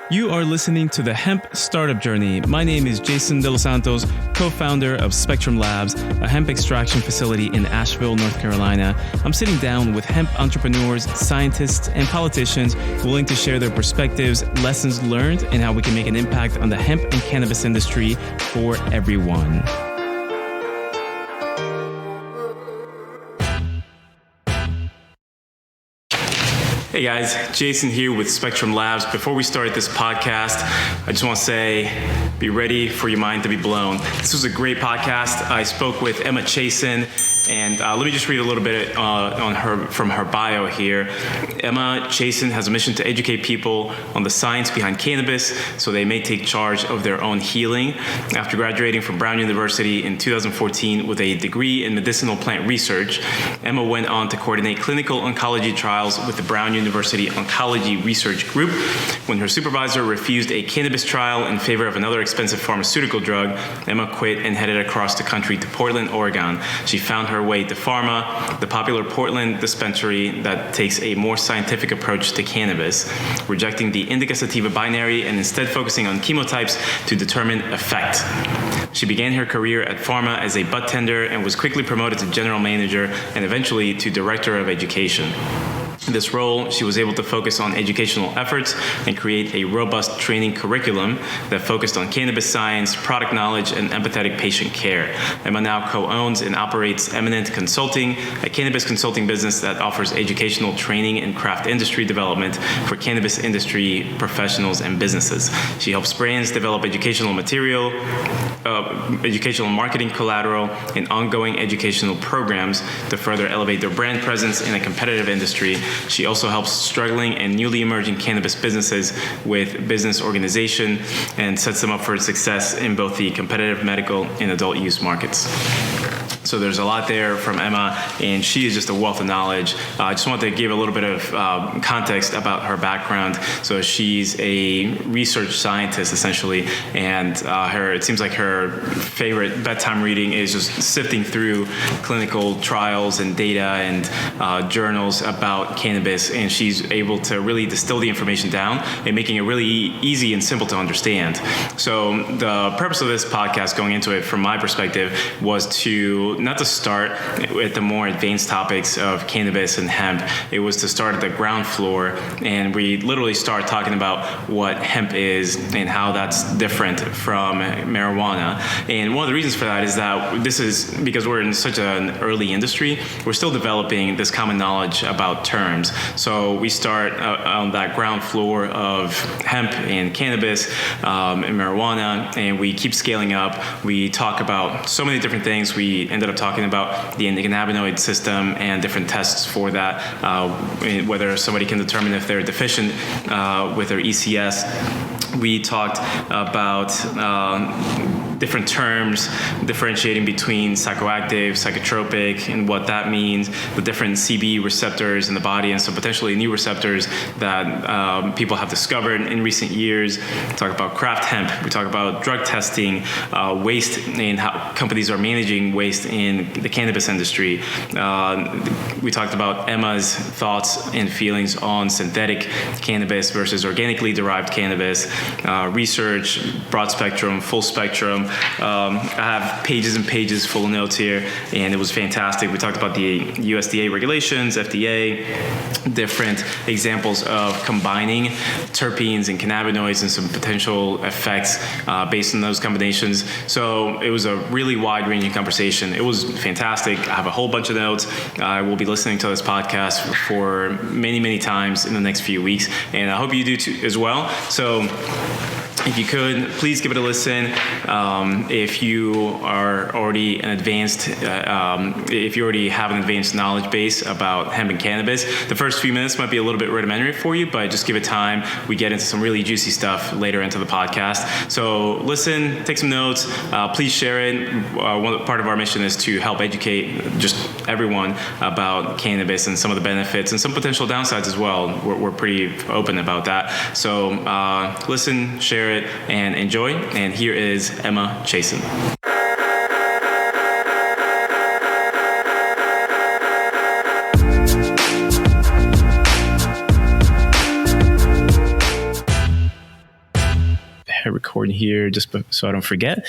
You are listening to the Hemp Startup Journey. My name is Jason De Los Santos, co-founder of Spectrum Labs, a hemp extraction facility in Asheville, North Carolina. I'm sitting down with hemp entrepreneurs, scientists, and politicians willing to share their perspectives, lessons learned, and how we can make an impact on the hemp and cannabis industry for everyone. Hey guys, Jason here with Spectrum Labs. Before we start this podcast, I just want to say, be ready for your mind to be blown. This was a great podcast. I spoke with Emma Chasen, and let me just read a little bit from her bio here. Emma Chasen has a mission to educate people on the science behind cannabis so they may take charge of their own healing. After graduating from Brown University in 2014 with a degree in Medicinal Plant Research, Emma went on to coordinate clinical oncology trials with the Brown University Oncology Research Group. When her supervisor refused a cannabis trial in favor of another expensive pharmaceutical drug, Emma quit and headed across the country to Portland, Oregon. She found her way to Farma, the popular Portland dispensary that takes a more scientific approach to cannabis, rejecting the Indica Sativa binary and instead focusing on chemotypes to determine effect. She began her career at Farma as a Budtender and was quickly promoted to general manager and eventually to director of education. In this role, she was able to focus on educational efforts and create a robust training curriculum that focused on cannabis science, product knowledge, and empathetic patient care. Emma now co-owns and operates Eminent Consulting, a cannabis consulting business that offers educational training and craft industry development for cannabis industry professionals and businesses. She helps brands develop educational material, educational marketing collateral, and ongoing educational programs to further elevate their brand presence in a competitive industry. She also helps struggling and newly emerging cannabis businesses with business organization and sets them up for success in both the competitive medical and adult use markets. So there's a lot there from Emma, and she is just a wealth of knowledge. I just wanted to give a little bit of context about her background. So she's a research scientist, essentially, and it seems like her favorite bedtime reading is just sifting through clinical trials and data and journals about cannabis, and she's able to really distill the information down and making it really easy and simple to understand. So the purpose of this podcast, going into it from my perspective, was not to start at the more advanced topics of cannabis and hemp. It was to start at the ground floor, and we literally start talking about what hemp is and how that's different from marijuana. And one of the reasons for that is that this is because we're in such an early industry, we're still developing this common knowledge about terms. So we start on that ground floor of hemp and cannabis and marijuana, and we keep scaling up. We talk about so many different things. We ended up talking about the Cannabinoid System and different tests for that, whether somebody can determine if they're deficient with their ECS. We talked about different terms, differentiating between psychoactive, psychotropic, and what that means, the different CB receptors in the body, and some potentially new receptors that people have discovered in recent years. We talk about craft hemp. We talk about drug testing, waste, and how companies are managing waste in the cannabis industry. We talked about Emma's thoughts and feelings on synthetic cannabis versus organically derived cannabis, research, broad spectrum, full spectrum. I have pages and pages full of notes here, and it was fantastic. We talked about the USDA regulations, FDA, different examples of combining terpenes and cannabinoids and some potential effects based on those combinations. So it was a really wide-ranging conversation. It was fantastic. I have a whole bunch of notes. I will be listening to this podcast for many, many times in the next few weeks, and I hope you do too as well. So if you could, please give it a listen. If you are already if you already have an advanced knowledge base about hemp and cannabis, the first few minutes might be a little bit rudimentary for you, but just give it time. We get into some really juicy stuff later into the podcast. So listen, take some notes, please share it. Part of our mission is to help educate just everyone about cannabis and some of the benefits and some potential downsides as well. We're pretty open about that. So listen, share it, and enjoy. And here is Emma Chasen. hit record here just so I don't forget.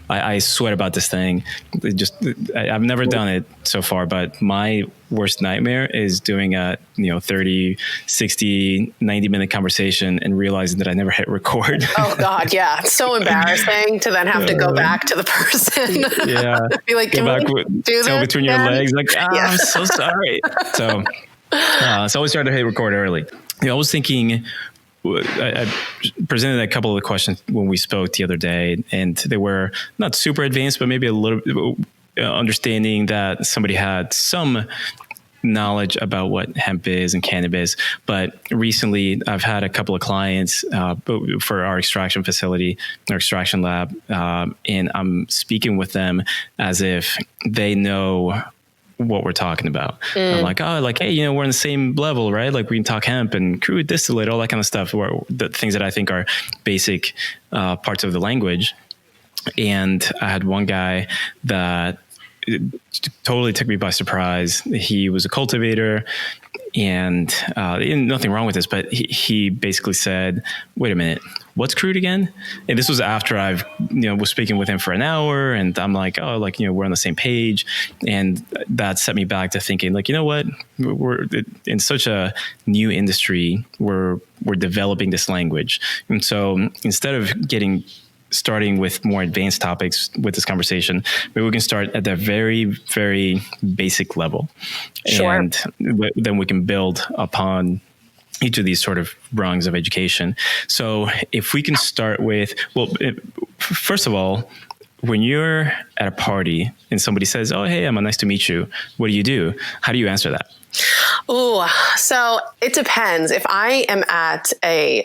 I sweat about this thing. I've never done it so far, but my worst nightmare is doing a 30, 60, 90-minute conversation and realizing that I never hit record. Oh God, yeah. It's so embarrassing to then have to go back to the person. Yeah. Be like, can we do this? Between your legs, like, I'm so sorry. So I always try to hit record early. I was thinking, I presented a couple of the questions when we spoke the other day, and they were not super advanced, but maybe a little understanding that somebody had some knowledge about what hemp is and cannabis. But recently I've had a couple of clients for our extraction facility, our extraction lab, and I'm speaking with them as if they know what we're talking about. I'm like, hey, we're on the same level, right? Like we can talk hemp and crude distillate, all that kind of stuff, the things that I think are basic parts of the language. And I had one guy that it totally took me by surprise. He was a cultivator, and nothing wrong with this, but he basically said, wait a minute, what's crude again? And this was after I've, was speaking with him for an hour, and I'm like, we're on the same page. And that set me back to thinking, like, what, we're in such a new industry, we're developing this language. And so instead of starting with more advanced topics with this conversation, maybe we can start at the very, very basic level. Sure. And then we can build upon each of these sort of rungs of education. So if we can start with, first of all, when you're at a party and somebody says, oh, hey, Emma, nice to meet you, what do? How do you answer that? Oh, so it depends. If I am at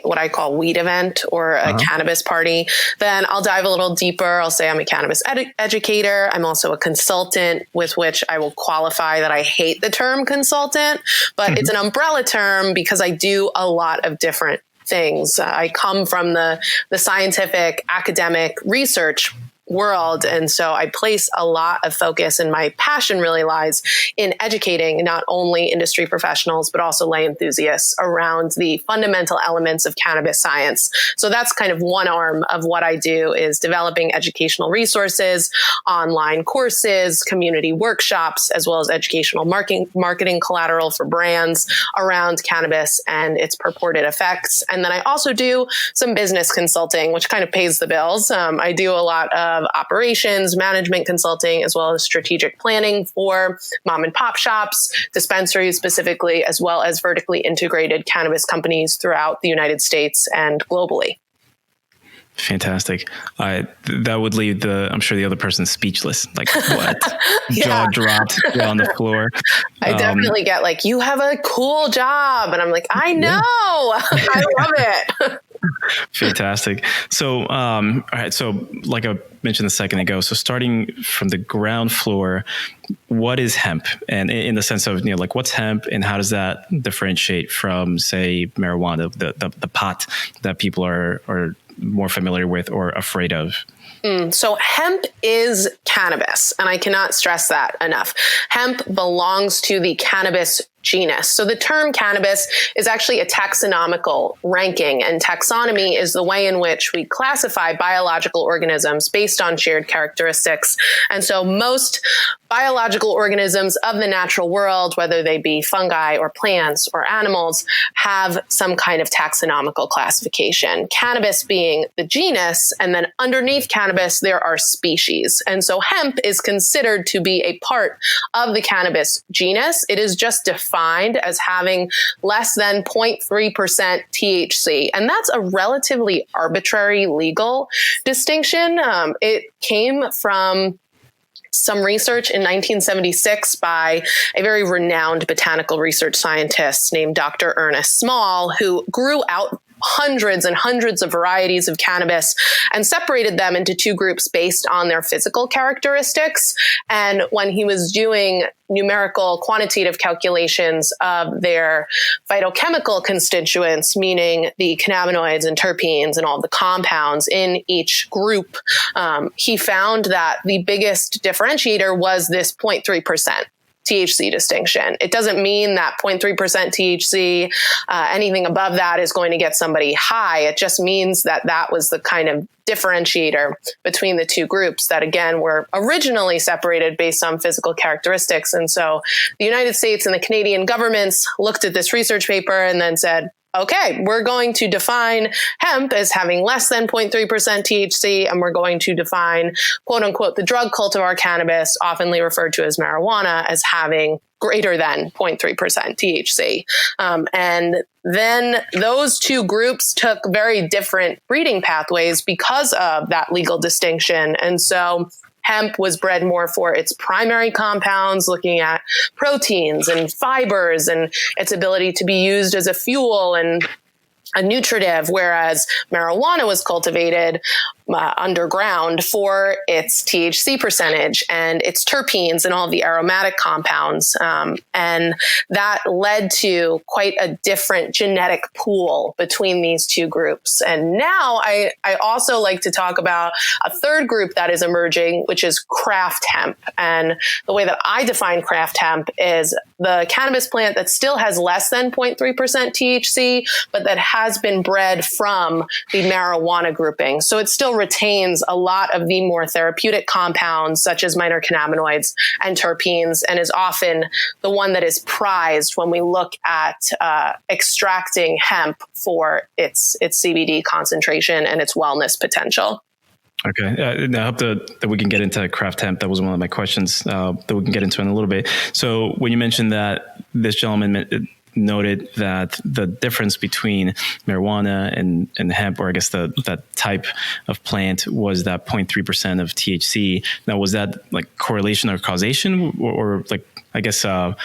what I call weed event or a cannabis party, then I'll dive a little deeper. I'll say I'm a cannabis educator. I'm also a consultant, with which I will qualify that I hate the term consultant, but it's an umbrella term because I do a lot of different things. I come from the scientific academic research world. And so I place a lot of focus, and my passion really lies in educating not only industry professionals, but also lay enthusiasts around the fundamental elements of cannabis science. So that's kind of one arm of what I do, is developing educational resources, online courses, community workshops, as well as educational marketing collateral for brands around cannabis and its purported effects. And then I also do some business consulting, which kind of pays the bills. I do a lot of operations, management consulting, as well as strategic planning for mom and pop shops, dispensaries specifically, as well as vertically integrated cannabis companies throughout the United States and globally. Fantastic. That would leave I'm sure the other person speechless. Like, what? Yeah. Jaw dropped on the floor. I definitely get like, you have a cool job. And I'm like, I know. Yeah. I love it. Fantastic. So, all right. So like I mentioned a second ago, so starting from the ground floor, what is hemp? And in the sense of, like, what's hemp and how does that differentiate from, say, marijuana, the pot that people are more familiar with or afraid of? So hemp is cannabis, and I cannot stress that enough. Hemp belongs to the cannabis genus. So the term cannabis is actually a taxonomical ranking, and taxonomy is the way in which we classify biological organisms based on shared characteristics. And so most biological organisms of the natural world, whether they be fungi or plants or animals, have some kind of taxonomical classification. Cannabis being the genus, and then underneath cannabis, there are species. And so hemp is considered to be a part of the cannabis genus. It is just defined as having less than 0.3% THC. And that's a relatively arbitrary legal distinction. It came from some research in 1976 by a very renowned botanical research scientist named Dr. Ernest Small, who grew out hundreds and hundreds of varieties of cannabis and separated them into two groups based on their physical characteristics. And when he was doing numerical quantitative calculations of their phytochemical constituents, meaning the cannabinoids and terpenes and all the compounds in each group, he found that the biggest differentiator was this 0.3%. THC distinction. It doesn't mean that 0.3% THC, anything above that is going to get somebody high. It just means that that was the kind of differentiator between the two groups that, again, were originally separated based on physical characteristics. And so the United States and the Canadian governments looked at this research paper and then said, okay, we're going to define hemp as having less than 0.3% THC, and we're going to define, quote unquote, the drug cultivar cannabis, oftenly referred to as marijuana, as having greater than 0.3% THC. And then those two groups took very different breeding pathways because of that legal distinction. And so hemp was bred more for its primary compounds, looking at proteins and fibers and its ability to be used as a fuel and a nutritive, whereas marijuana was cultivated underground for its THC percentage and its terpenes and all of the aromatic compounds. And that led to quite a different genetic pool between these two groups. And now I also like to talk about a third group that is emerging, which is craft hemp. And the way that I define craft hemp is the cannabis plant that still has less than 0.3% THC, but that has been bred from the marijuana grouping. So it still retains a lot of the more therapeutic compounds, such as minor cannabinoids and terpenes, and is often the one that is prized when we look at extracting hemp for its CBD concentration and its wellness potential. Okay. I hope that we can get into craft hemp. That was one of my questions that we can get into in a little bit. So when you mentioned that this gentleman noted that the difference between marijuana and hemp, or I guess that type of plant, was that 0.3% of THC. Now, was that like correlation or causation, or like, I guess, why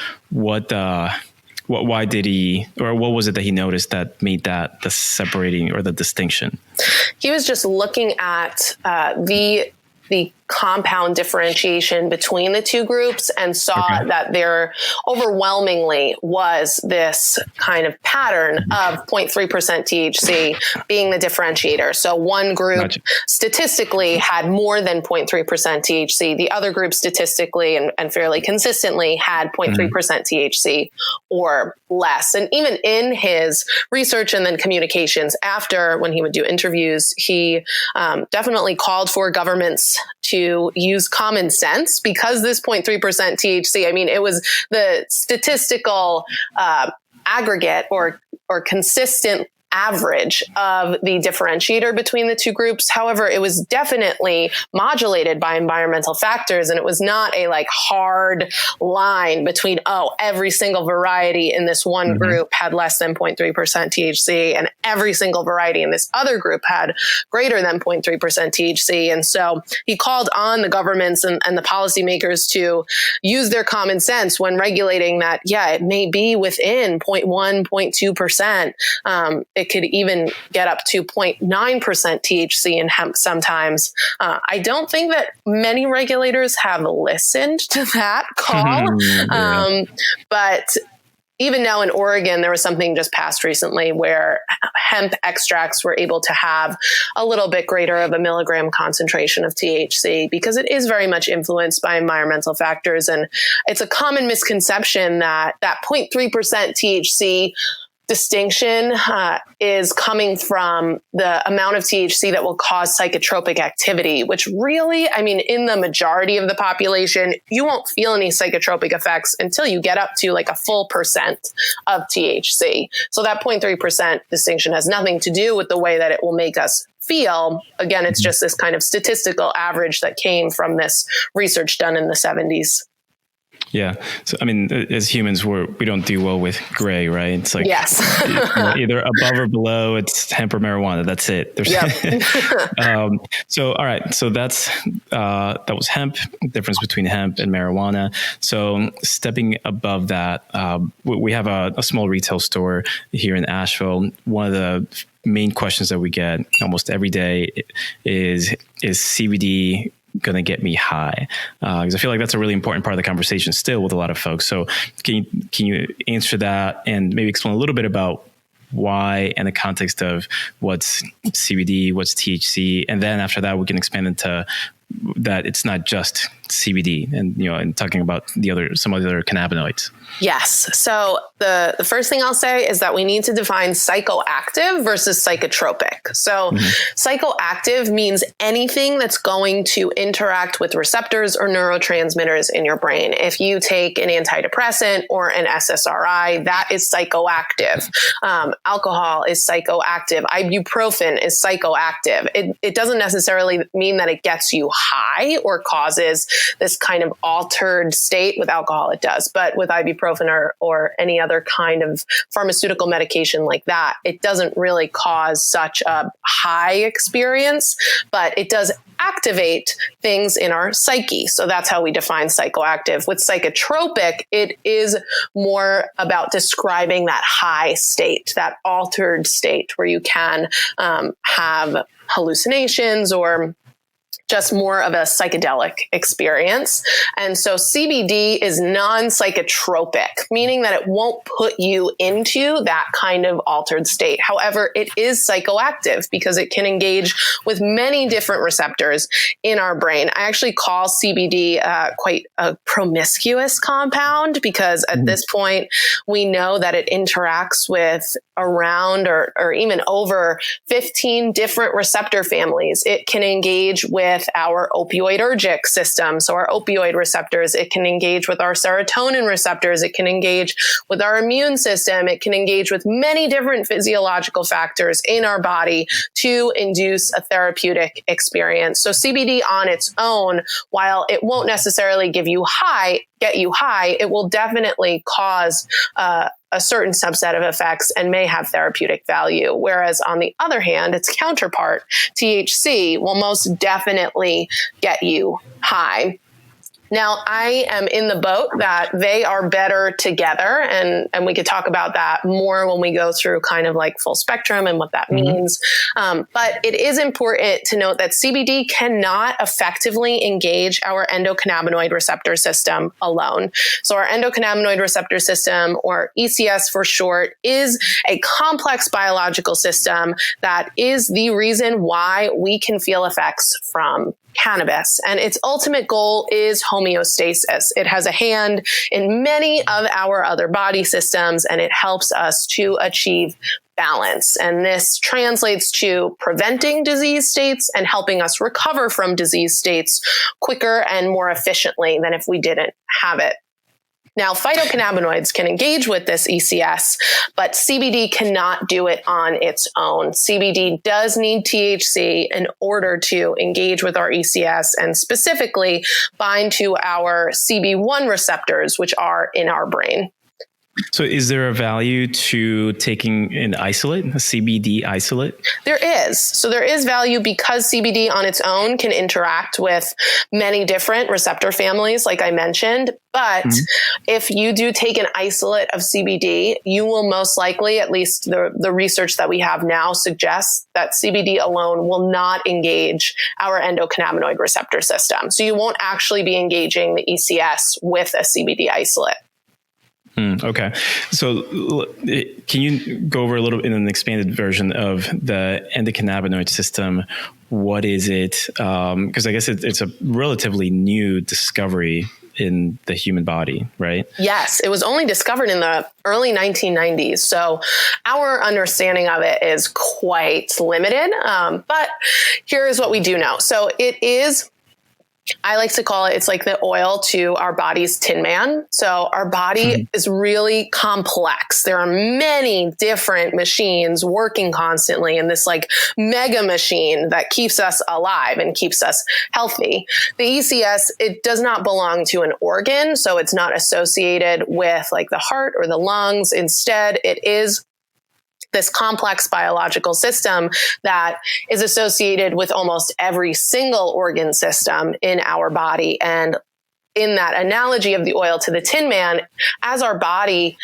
did he, or what was it that he noticed that made that the separating or the distinction? He was just looking at the compound differentiation between the two groups and saw that there overwhelmingly was this kind of pattern of 0.3% THC being the differentiator. So one group statistically had more than 0.3% THC. The other group statistically and fairly consistently had 0.3% THC or less. And even in his research and then communications after, when he would do interviews, he definitely called for governments to use common sense, because this 0.3% THC, I mean, it was the statistical aggregate or consistent average of the differentiator between the two groups. However, it was definitely modulated by environmental factors, and it was not a like hard line between, every single variety in this one group had less than 0.3% THC and every single variety in this other group had greater than 0.3% THC. And so he called on the governments and the policymakers to use their common sense when regulating that, it may be within 0.1, 0.2%. It could even get up to 0.9% THC in hemp sometimes. I don't think that many regulators have listened to that call. But even now in Oregon, there was something just passed recently where hemp extracts were able to have a little bit greater of a milligram concentration of THC, because it is very much influenced by environmental factors. And it's a common misconception that 0.3% THC distinction is coming from the amount of THC that will cause psychotropic activity, which really, I mean, in the majority of the population, you won't feel any psychotropic effects until you get up to like a full percent of THC. So that 0.3% distinction has nothing to do with the way that it will make us feel. Again, it's just this kind of statistical average that came from this research done in the 70s. Yeah. So, I mean, as humans, we don't do well with gray, right? It's like either above or below, it's hemp or marijuana. That's it. So, all right. So that was hemp, difference between hemp and marijuana. So stepping above that, we have a small retail store here in Asheville. One of the main questions that we get almost every day is CBD going to get me high? Because I feel like that's a really important part of the conversation still with a lot of folks. So can you answer that and maybe explain a little bit about why and the context of what's CBD, what's THC, and then after that we can expand into that it's not just CBD and talking about some of the other cannabinoids? Yes. So the first thing I'll say is that we need to define psychoactive versus psychotropic. So psychoactive means anything that's going to interact with receptors or neurotransmitters in your brain. If you take an antidepressant or an SSRI, that is psychoactive. Alcohol is psychoactive. Ibuprofen is psychoactive. It doesn't necessarily mean that it gets you high or causes this kind of altered state. With alcohol, it does. But with ibuprofen or any other kind of pharmaceutical medication like that, it doesn't really cause such a high experience, but it does activate things in our psyche. So that's how we define psychoactive. With psychotropic, it is more about describing that high state, that altered state where you can have hallucinations or just more of a psychedelic experience. And so CBD is non-psychotropic, meaning that it won't put you into that kind of altered state. However, it is psychoactive because it can engage with many different receptors in our brain. I actually call CBD quite a promiscuous compound because at this point, we know that it interacts with around or even over 15 different receptor families. It can engage with our opioidergic system. So our opioid receptors, it can engage with our serotonin receptors. It can engage with our immune system. It can engage with many different physiological factors in our body to induce a therapeutic experience. So CBD on its own, while it won't necessarily get you high, it will definitely cause a certain subset of effects and may have therapeutic value. Whereas on the other hand, its counterpart, THC, will most definitely get you high. Now, I am in the boat that they are better together, and we could talk about that more when we go through kind of like full spectrum and what that means. But it is important to note that CBD cannot effectively engage our endocannabinoid receptor system alone. So our endocannabinoid receptor system, or ECS for short, is a complex biological system that is the reason why we can feel effects from cannabis. And its ultimate goal is homeostasis. It has a hand in many of our other body systems, and it helps us to achieve balance. And this translates to preventing disease states and helping us recover from disease states quicker and more efficiently than if we didn't have it. Now, phytocannabinoids can engage with this ECS, but CBD cannot do it on its own. CBD does need THC in order to engage with our ECS and specifically bind to our CB1 receptors, which are in our brain. So is there a value to taking an isolate, a CBD isolate? There is. So there is value because CBD on its own can interact with many different receptor families, like I mentioned. But if you do take an isolate of CBD, you will most likely, at least the research that we have now suggests that CBD alone will not engage our endocannabinoid receptor system. So you won't actually be engaging the ECS with a CBD isolate. Okay. So can you go over a little in an expanded version of the endocannabinoid system? What is it? Because I guess it's a relatively new discovery in the human body, right? Yes. It was only discovered in the early 1990s. So our understanding of it is quite limited. But here is what we do know. So it is, I like to call it's like the oil to our body's Tin Man. So our body is really complex. There are many different machines working constantly in this like mega machine that keeps us alive and keeps us healthy. The ECS, it does not belong to an organ. So it's not associated with like the heart or the lungs. Instead, it is this complex biological system that is associated with almost every single organ system in our body. And in that analogy of the oil to the Tin Man, as our body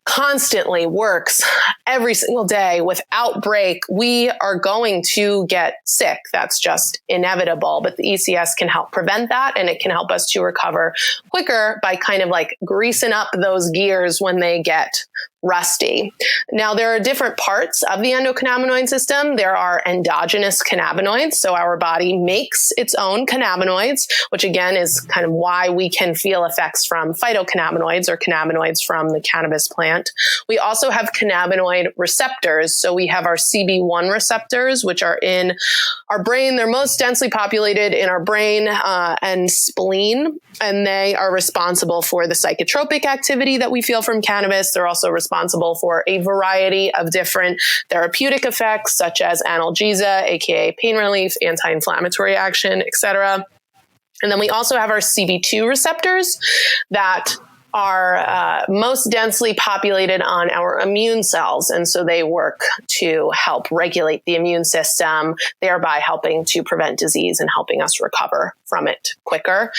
constantly works every single day without break, we are going to get sick. That's just inevitable. But the ECS can help prevent that, and it can help us to recover quicker by kind of like greasing up those gears when they get rusty. Now, there are different parts of the endocannabinoid system. There are endogenous cannabinoids. So our body makes its own cannabinoids, which again is kind of why we can feel effects from phytocannabinoids or cannabinoids from the cannabis plant. We also have cannabinoid receptors. So we have our CB1 receptors, which are in our brain. They're most densely populated in our brain and spleen, and they are responsible for the psychotropic activity that we feel from cannabis. They're also responsible for a variety of different therapeutic effects, such as analgesia, aka pain relief, anti-inflammatory action, etc. And then we also have our CB2 receptors that are most densely populated on our immune cells. And so they work to help regulate the immune system, thereby helping to prevent disease and helping us recover from it quicker.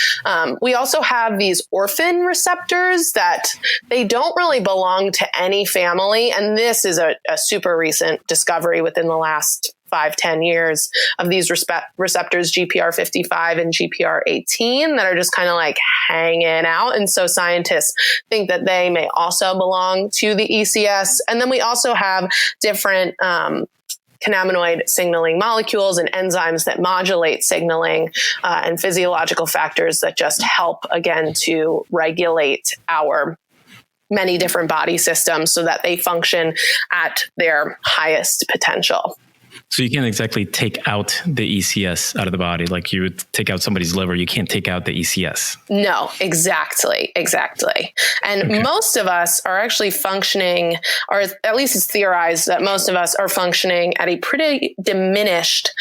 We also have these orphan receptors that they don't really belong to any family. And this is a super recent discovery within the last 5-10 years of these receptors, GPR55 and GPR18, that are just kind of like hanging out. And so scientists think that they may also belong to the ECS. And then we also have different cannabinoid signaling molecules and enzymes that modulate signaling and physiological factors that just help, again, to regulate our many different body systems so that they function at their highest potential. So you can't exactly take out the ECS out of the body. Like you would take out somebody's liver, you can't take out the ECS. No, exactly. And most of us are actually functioning, or at least it's theorized that most of us are functioning at a pretty diminished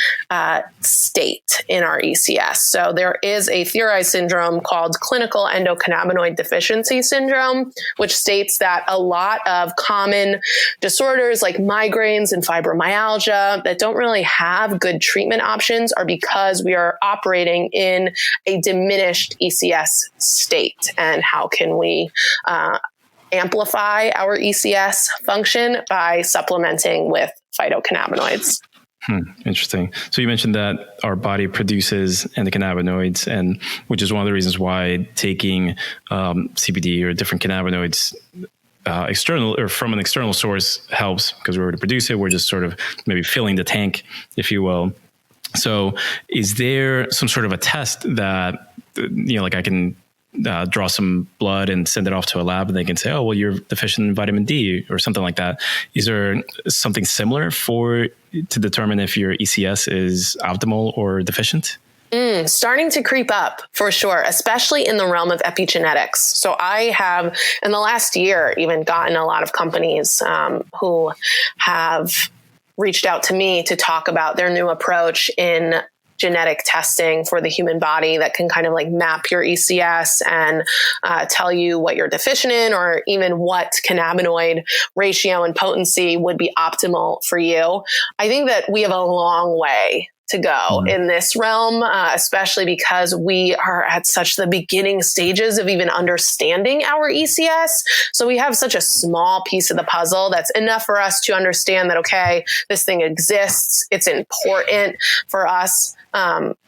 state in our ECS. So there is a theorized syndrome called Clinical Endocannabinoid Deficiency syndrome, which states that a lot of common disorders like migraines and fibromyalgia that don't really have good treatment options are because we are operating in a diminished ECS state. And how can we amplify our ECS function? By supplementing with phytocannabinoids. Interesting. So you mentioned that our body produces endocannabinoids, and which is one of the reasons why taking CBD or different cannabinoids external or from an external source helps, because we already produce it. We're just sort of maybe filling the tank, if you will. So is there some sort of a test that, like I can draw some blood and send it off to a lab and they can say, oh, well, you're deficient in vitamin D or something like that. Is there something similar to determine if your ECS is optimal or deficient? Starting to creep up for sure, especially in the realm of epigenetics. So I have, in the last year, even gotten a lot of companies who have reached out to me to talk about their new approach in genetic testing for the human body that can kind of like map your ECS and tell you what you're deficient in, or even what cannabinoid ratio and potency would be optimal for you. I think that we have a long way to go in this realm, especially because we are at such the beginning stages of even understanding our ECS. So we have such a small piece of the puzzle that's enough for us to understand that, okay, this thing exists. It's important for us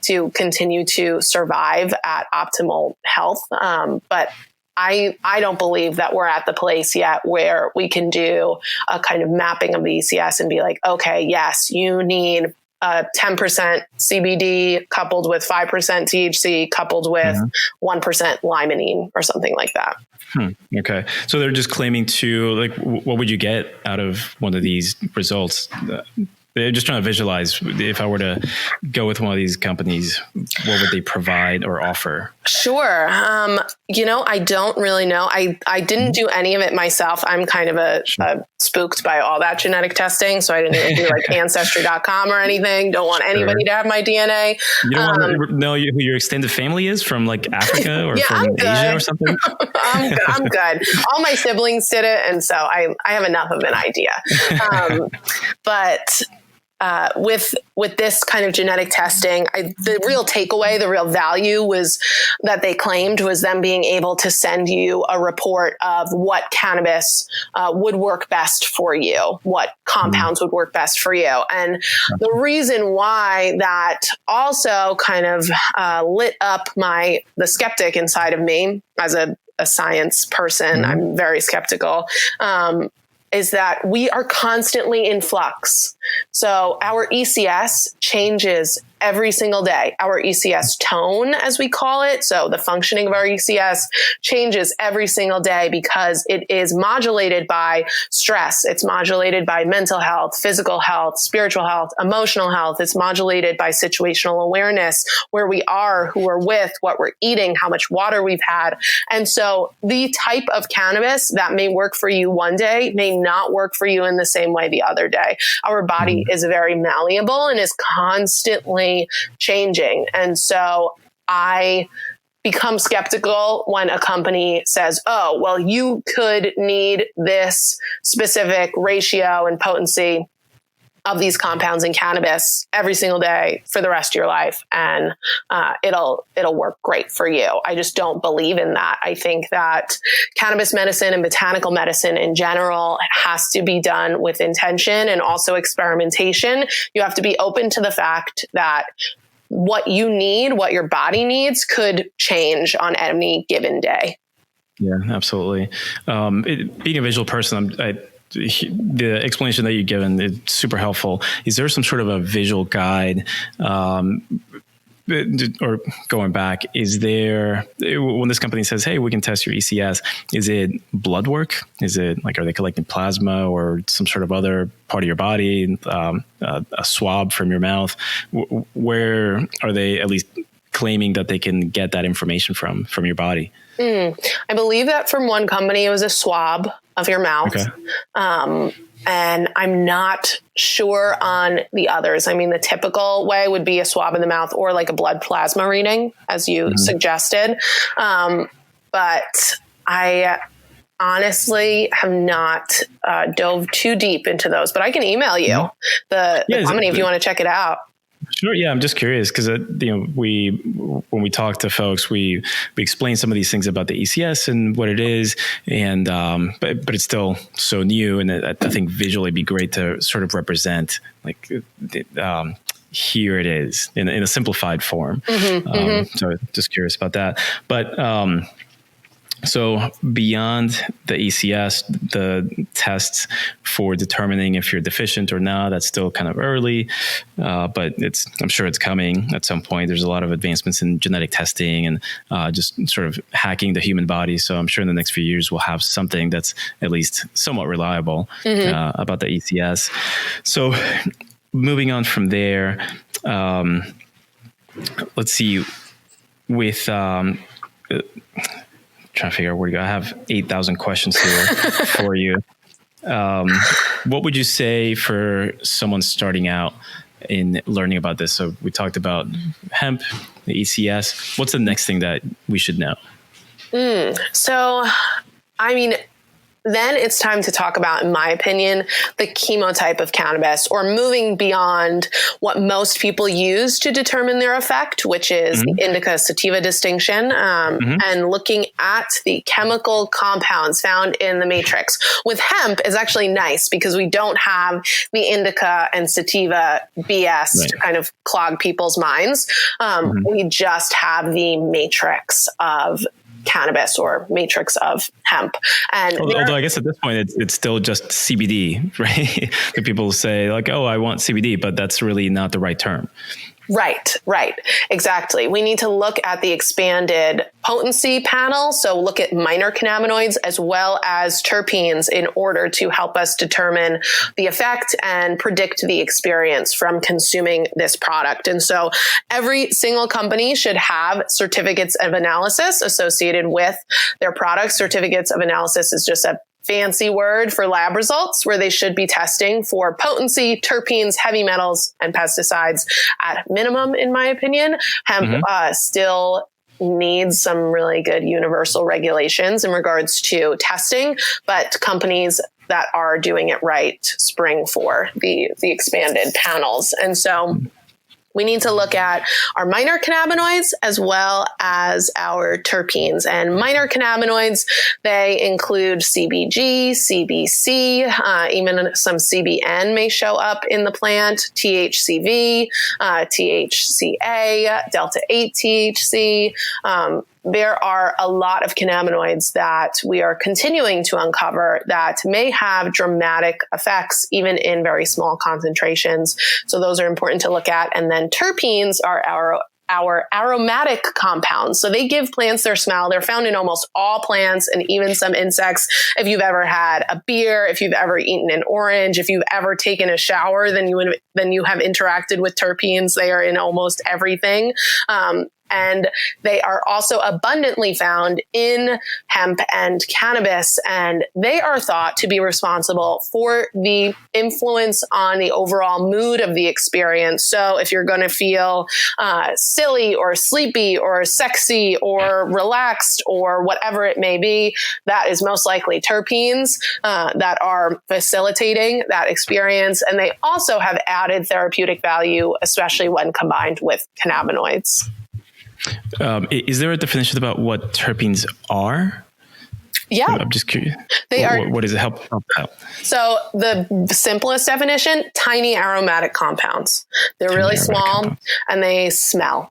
to continue to survive at optimal health. But I don't believe that we're at the place yet where we can do a kind of mapping of the ECS and be like, okay, yes, you need 10% CBD coupled with 5% THC coupled with 1% limonene or something like that. Okay. So they're just claiming to, like, what would you get out of one of these results? They're just trying to visualize, if I were to go with one of these companies, what would they provide or offer? Sure. I don't really know. I didn't do any of it myself. I'm kind of spooked by all that genetic testing. So I didn't even do like ancestry.com or anything. Don't want anybody to have my DNA. You don't want to know who your extended family is from like Africa or from Asia or something? I'm good. All my siblings did it. And so I have enough of an idea. But with this kind of genetic testing, the real takeaway, the real value was that they claimed was them being able to send you a report of what cannabis would work best for you, what compounds would work best for you. And the reason why that also kind of lit up the skeptic inside of me as a science person, I'm very skeptical, is that we are constantly in flux. So our ECS changes every single day. Our ECS tone, as we call it, so the functioning of our ECS changes every single day because it is modulated by stress. It's modulated by mental health, physical health, spiritual health, emotional health. It's modulated by situational awareness, where we are, who we're with, what we're eating, how much water we've had. And so the type of cannabis that may work for you one day may not work for you in the same way the other day. Our body is very malleable and is constantly changing. And so I become skeptical when a company says, oh, well, you could need this specific ratio and potency of these compounds in cannabis every single day for the rest of your life, and it'll work great for you. I just don't believe in that. I think that cannabis medicine and botanical medicine in general has to be done with intention and also experimentation. You have to be open to the fact that what you need, what your body needs, could change on any given day. Yeah, absolutely. Being a visual person, the explanation that you've given is super helpful. Is there some sort of a visual guide, or going back, is there, when this company says, hey, we can test your ECS, is it blood work? Is it like, are they collecting plasma or some sort of other part of your body, a swab from your mouth? Where are they at least claiming that they can get that information from your body? I believe that from one company, it was a swab of your mouth. Okay. And I'm not sure on the others. I mean, the typical way would be a swab in the mouth or like a blood plasma reading, as you suggested. But I honestly have not dove too deep into those, but I can email you the company if you want to check it out. Sure. Yeah, I'm just curious because when we talk to folks, we explain some of these things about the ECS and what it is, and but it's still so new, and I think visually it'd be great to sort of represent like here it is in a simplified form. So just curious about that, but. So beyond the ECS, the tests for determining if you're deficient or not, that's still kind of early, but I'm sure it's coming at some point. There's a lot of advancements in genetic testing and just sort of hacking the human body. So I'm sure in the next few years, we'll have something that's at least somewhat reliable about the ECS. So moving on from there, let's see, with... trying to figure out where to go. I have 8,000 questions here for you. What would you say for someone starting out in learning about this? So we talked about hemp, the ECS. What's the next thing that we should know? So, I mean, then it's time to talk about, in my opinion, the chemotype of cannabis, or moving beyond what most people use to determine their effect, which is the Indica Sativa distinction, and looking at the chemical compounds found in the matrix. With hemp is actually nice because we don't have the Indica and Sativa BS to kind of clog people's minds. We just have the matrix of cannabis or matrix of hemp. And although I guess at this point it's still just CBD, right? The people say like, oh, I want CBD, but that's really not the right term. Right. Exactly. We need to look at the expanded potency panel. So look at minor cannabinoids as well as terpenes in order to help us determine the effect and predict the experience from consuming this product. And so every single company should have certificates of analysis associated with their products. Certificates of analysis is just a fancy word for lab results, where they should be testing for potency, terpenes, heavy metals, and pesticides at minimum, in my opinion. Hemp still needs some really good universal regulations in regards to testing, but companies that are doing it right spring for the expanded panels. And so we need to look at our minor cannabinoids as well as our terpenes. And minor cannabinoids, they include CBG, CBC, even some CBN may show up in the plant, THCV, THCA, delta 8 THC. There are a lot of cannabinoids that we are continuing to uncover that may have dramatic effects, even in very small concentrations. So those are important to look at. And then terpenes are our aromatic compounds. So they give plants their smell. They're found in almost all plants and even some insects. If you've ever had a beer, if you've ever eaten an orange, if you've ever taken a shower, then you have interacted with terpenes. They are in almost everything. And they are also abundantly found in hemp and cannabis, and they are thought to be responsible for the influence on the overall mood of the experience. So if you're going to feel silly or sleepy or sexy or relaxed or whatever it may be, that is most likely terpenes that are facilitating that experience. And they also have added therapeutic value, especially when combined with cannabinoids. Is there a definition about what terpenes are? Yeah. I'm just curious. What does it help out? So the simplest definition, tiny aromatic compounds. They're really small and they smell.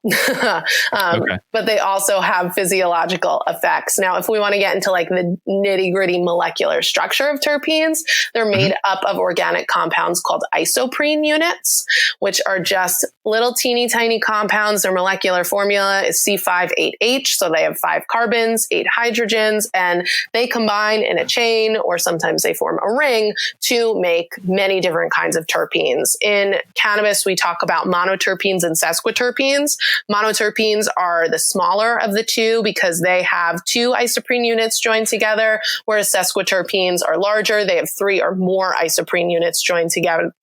But they also have physiological effects. Now, if we want to get into like the nitty gritty molecular structure of terpenes, they're made up of organic compounds called isoprene units, which are just little teeny tiny compounds. Their molecular formula is C5-8H. So they have 5 carbons, 8 hydrogens, and they combine in a chain, or sometimes they form a ring to make many different kinds of terpenes. In cannabis, we talk about monoterpenes and sesquiterpenes. Monoterpenes are the smaller of the two because they have 2 isoprene units joined together, whereas sesquiterpenes are larger. They have 3 or more isoprene units joined together.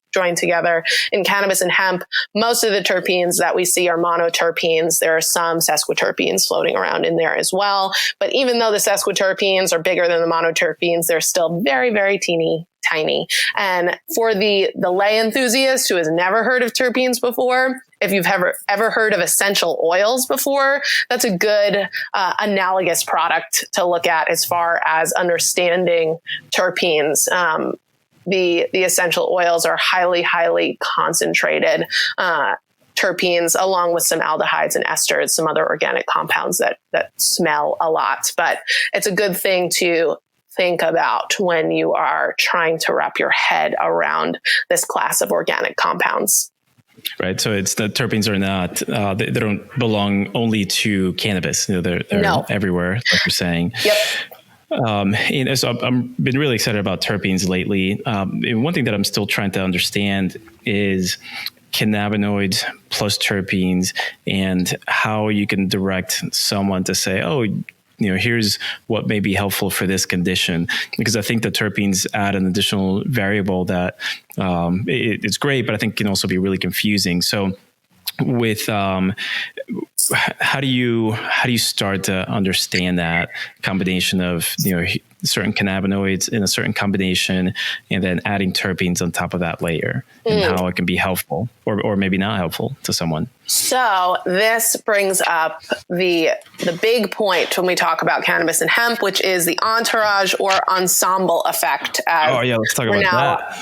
In cannabis and hemp, most of the terpenes that we see are monoterpenes. There are some sesquiterpenes floating around in there as well. But even though the sesquiterpenes are bigger than the monoterpenes, they're still very, very teeny tiny. And for the lay enthusiast who has never heard of terpenes before, if you've ever heard of essential oils before, that's a good analogous product to look at as far as understanding terpenes. The essential oils are highly, highly concentrated terpenes, along with some aldehydes and esters, some other organic compounds that smell a lot. But it's a good thing to think about when you are trying to wrap your head around this class of organic compounds. Right. So it's the terpenes are not, they don't belong only to cannabis. They're everywhere, like you're saying. Yep. And so I've been really excited about terpenes lately. And one thing that I'm still trying to understand is cannabinoids plus terpenes and how you can direct someone to say, oh, here's what may be helpful for this condition. Because I think the terpenes add an additional variable that it's great, but I think can also be really confusing. So with how do you start to understand that combination of certain cannabinoids in a certain combination and then adding terpenes on top of that layer and how it can be helpful or maybe not helpful to someone? So this brings up the big point when we talk about cannabis and hemp, which is the entourage or ensemble effect. Let's talk about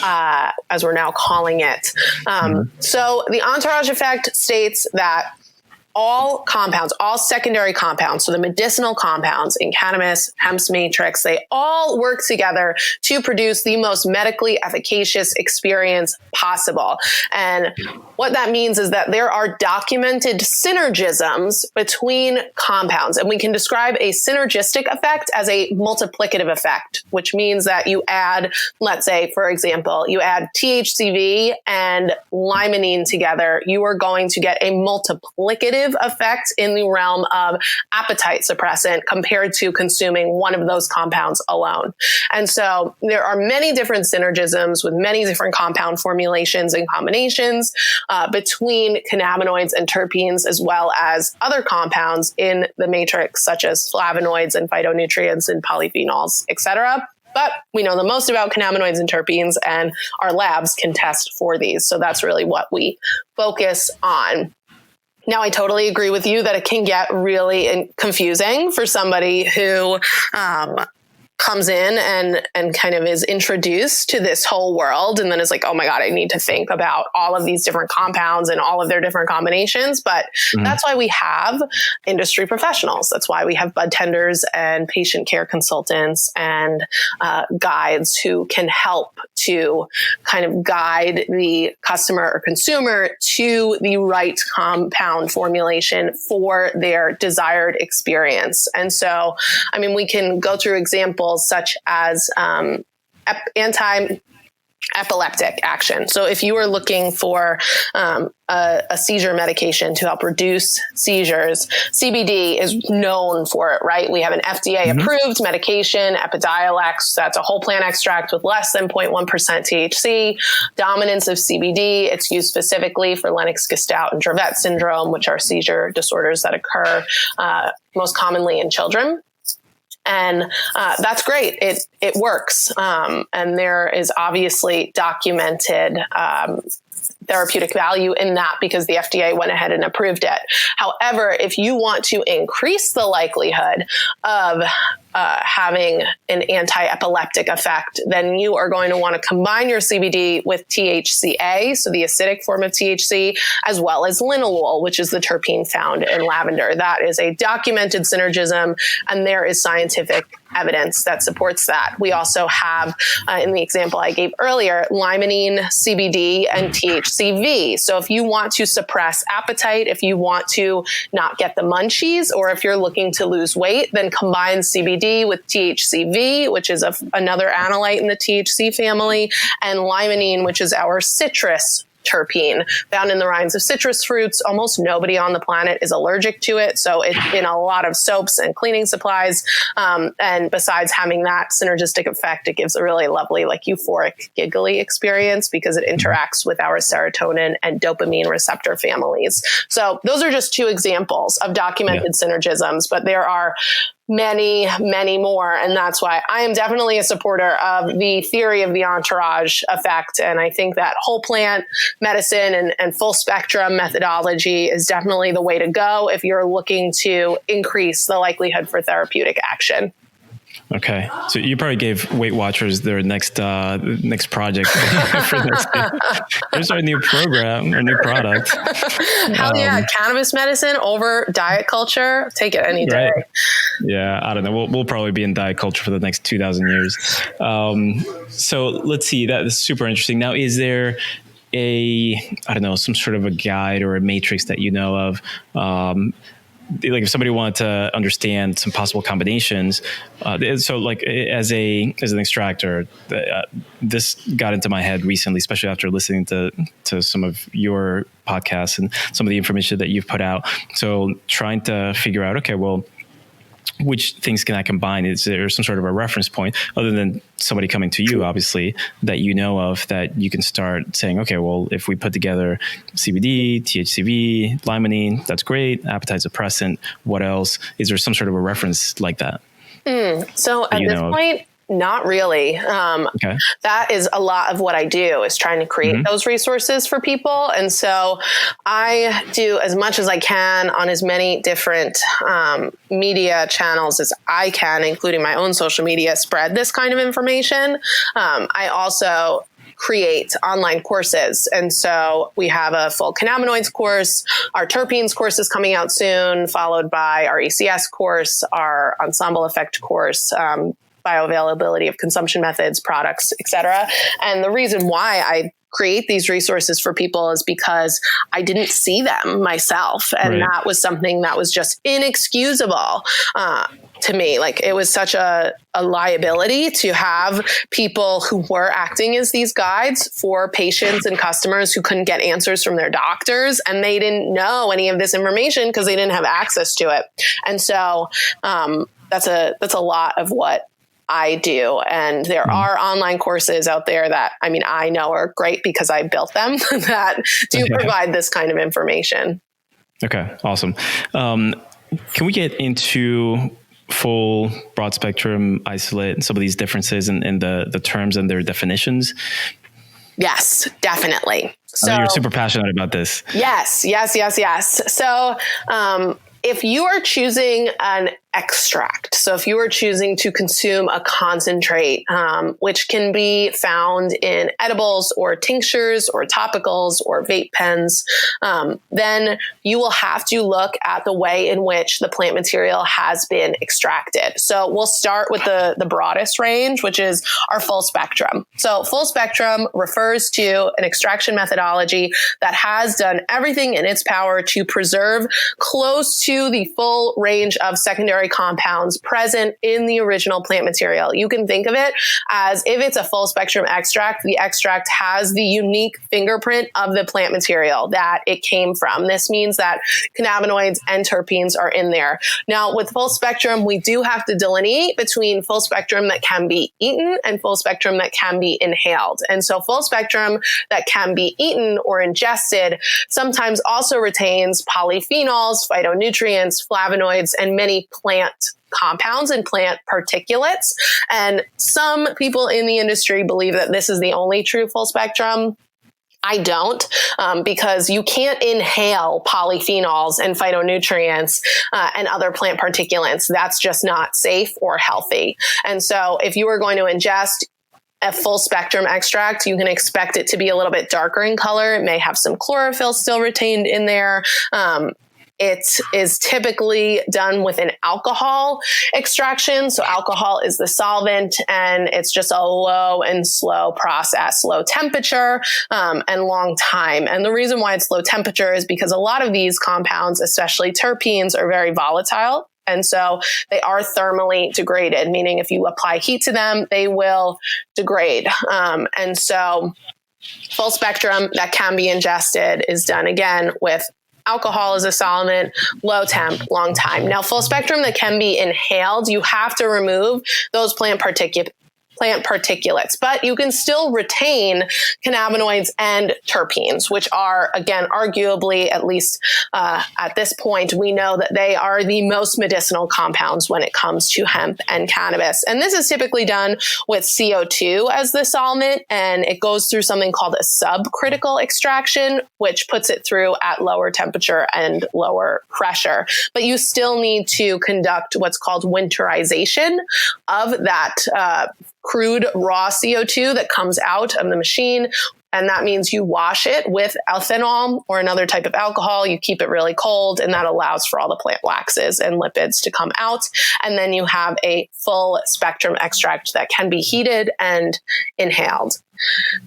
that. As we're now calling it. So the entourage effect states that all compounds, all secondary compounds, so the medicinal compounds in cannabis, hemp's matrix, they all work together to produce the most medically efficacious experience possible. And what that means is that there are documented synergisms between compounds. And we can describe a synergistic effect as a multiplicative effect, which means that you add, let's say, for example, you add THCV and limonene together, you are going to get a multiplicative effect in the realm of appetite suppressant compared to consuming one of those compounds alone. And so there are many different synergisms with many different compound formulations and combinations between cannabinoids and terpenes, as well as other compounds in the matrix, such as flavonoids and phytonutrients and polyphenols, etc. But we know the most about cannabinoids and terpenes, and our labs can test for these. So that's really what we focus on. Now, I totally agree with you that it can get really confusing for somebody who comes in and kind of is introduced to this whole world and then is like, oh my God, I need to think about all of these different compounds and all of their different combinations. But that's why we have industry professionals. That's why we have budtenders and patient care consultants and guides who can help to kind of guide the customer or consumer to the right compound formulation for their desired experience. And so, I mean, we can go through examples such as anti-epileptic action. So if you are looking for a seizure medication to help reduce seizures, CBD is known for it, right? We have an FDA approved medication, Epidiolex. That's a whole plant extract with less than 0.1% THC. Dominance of CBD. It's used specifically for Lennox-Gastaut and Dravet syndrome, which are seizure disorders that occur most commonly in children. And that's great. It works. And there is obviously documented therapeutic value in that because the FDA went ahead and approved it. However, if you want to increase the likelihood of having an anti-epileptic effect, then you are going to want to combine your CBD with THCA, so the acidic form of THC, as well as linalool, which is the terpene found in lavender. That is a documented synergism, and there is scientific evidence that supports that. We also have, in the example I gave earlier, limonene, CBD, and THCV. So if you want to suppress appetite, if you want to not get the munchies, or if you're looking to lose weight, then combine CBD with THCV, which is another analyte in the THC family, and limonene, which is our citrus terpene found in the rinds of citrus fruits. Almost nobody on the planet is allergic to it. So it's in a lot of soaps and cleaning supplies. And besides having that synergistic effect, it gives a really lovely, like euphoric, giggly experience because it interacts with our serotonin and dopamine receptor families. So those are just two examples of documented synergisms, but there are many, many more. And that's why I am definitely a supporter of the theory of the entourage effect. And I think that whole plant medicine and full spectrum methodology is definitely the way to go if you're looking to increase the likelihood for therapeutic action. Okay, so you probably gave Weight Watchers their next project for next year. There's our new program, our new product. Hell yeah, cannabis medicine over diet culture. Take it any day. Right. Yeah, I don't know. We'll probably be in diet culture for the next 2,000 years. So let's see. That is super interesting. Now, is there some sort of a guide or a matrix that you know of? Like if somebody wanted to understand some possible combinations, so like as an extractor, this got into my head recently, especially after listening to some of your podcasts and some of the information that you've put out. So trying to figure out, okay, well, which things can I combine? Is there some sort of a reference point other than somebody coming to you, obviously, that you know of that you can start saying, okay, well, if we put together CBD, THCV, limonene, that's great. Appetite suppressant. What else? Is there some sort of a reference like that? So at this point, not really. Okay. That is a lot of what I do is trying to create those resources for people. And so I do as much as I can on as many different media channels as I can, including my own social media, spread this kind of information. I also create online courses. And so we have a full cannabinoids course. Our terpenes course is coming out soon, followed by our ECS course, our ensemble effect course, bioavailability of consumption methods, products, et cetera. And the reason why I create these resources for people is because I didn't see them myself. And that was something that was just inexcusable to me. Like it was such a liability to have people who were acting as these guides for patients and customers who couldn't get answers from their doctors. And they didn't know any of this information because they didn't have access to it. And so that's a lot of what I do. And there are online courses out there that, I mean, I know are great because I built them that do provide this kind of information. Okay. Awesome. Can we get into full broad spectrum isolate and some of these differences in the terms and their definitions? Yes, definitely. So you're super passionate about this. Yes. So if you are choosing an extract, so if you are choosing to consume a concentrate, which can be found in edibles or tinctures or topicals or vape pens, then you will have to look at the way in which the plant material has been extracted. So we'll start with the broadest range, which is our full spectrum. So full spectrum refers to an extraction methodology that has done everything in its power to preserve close to the full range of secondary compounds present in the original plant material. You can think of it as if it's a full spectrum extract, the extract has the unique fingerprint of the plant material that it came from. This means that cannabinoids and terpenes are in there. Now, with full spectrum, we do have to delineate between full spectrum that can be eaten and full spectrum that can be inhaled. And so full spectrum that can be eaten or ingested sometimes also retains polyphenols, phytonutrients, flavonoids, and many plant compounds and plant particulates. And some people in the industry believe that this is the only true full spectrum. I don't, because you can't inhale polyphenols and phytonutrients and other plant particulates. That's just not safe or healthy. And so if you are going to ingest a full spectrum extract, you can expect it to be a little bit darker in color. It may have some chlorophyll still retained in there. It is typically done with an alcohol extraction. So alcohol is the solvent, and it's just a low and slow process, low temperature and long time. And the reason why it's low temperature is because a lot of these compounds, especially terpenes, are very volatile. And so they are thermally degraded, meaning if you apply heat to them, they will degrade. And so full spectrum that can be ingested is done again with alcohol as a solvent, low temp, long time. Now, full spectrum that can be inhaled, you have to remove those plant particulates, but you can still retain cannabinoids and terpenes, which are, again, arguably, at least at this point, we know that they are the most medicinal compounds when it comes to hemp and cannabis. And this is typically done with CO2 as the solvent, and it goes through something called a subcritical extraction, which puts it through at lower temperature and lower pressure. But you still need to conduct what's called winterization of that crude raw CO2 that comes out of the machine. And that means you wash it with ethanol or another type of alcohol. You keep it really cold, and that allows for all the plant waxes and lipids to come out. And then you have a full spectrum extract that can be heated and inhaled.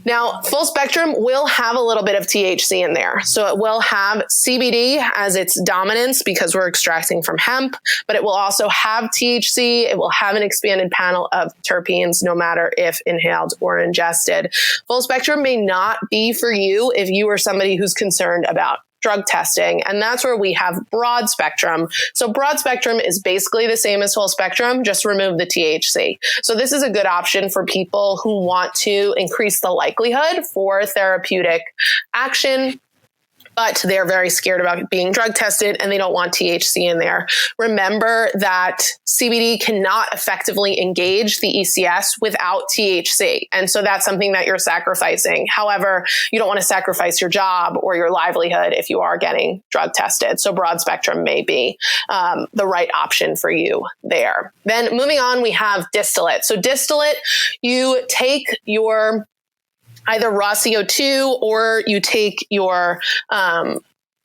Now, full spectrum will have a little bit of THC in there. So it will have CBD as its dominance because we're extracting from hemp, but it will also have THC. It will have an expanded panel of terpenes, no matter if inhaled or ingested. Full spectrum may not be for you if you are somebody who's concerned about drug testing. And that's where we have broad spectrum. So broad spectrum is basically the same as full spectrum, just remove the THC. So this is a good option for people who want to increase the likelihood for therapeutic action, but they're very scared about being drug tested and they don't want THC in there. Remember that CBD cannot effectively engage the ECS without THC. And so that's something that you're sacrificing. However, you don't want to sacrifice your job or your livelihood if you are getting drug tested. So broad spectrum may be the right option for you there. Then moving on, we have distillate. So distillate, you take your either raw CO2 or you take your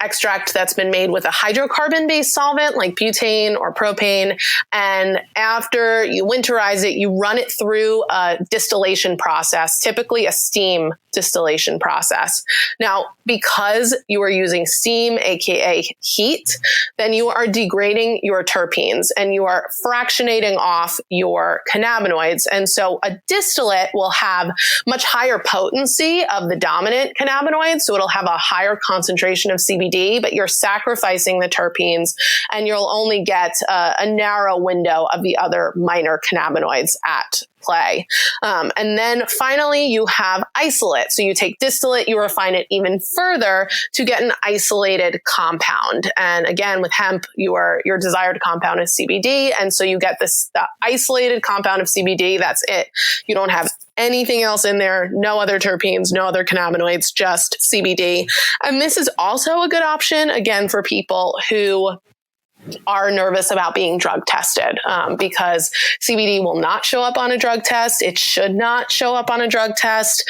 extract that's been made with a hydrocarbon-based solvent like butane or propane. And after you winterize it, you run it through a distillation process, typically a steam distillation process. Now, because you are using steam, aka heat, then you are degrading your terpenes and you are fractionating off your cannabinoids. And so a distillate will have much higher potency of the dominant cannabinoids. So it'll have a higher concentration of CBD, but you're sacrificing the terpenes and you'll only get a narrow window of the other minor cannabinoids at play. And then finally, you have isolate. So you take distillate, you refine it even further to get an isolated compound. And again, with hemp, your desired compound is CBD. And so you get the isolated compound of CBD. That's it. You don't have anything else in there, no other terpenes, no other cannabinoids, just CBD. And this is also a good option, again, for people who are nervous about being drug tested, because CBD will not show up on a drug test. It should not show up on a drug test.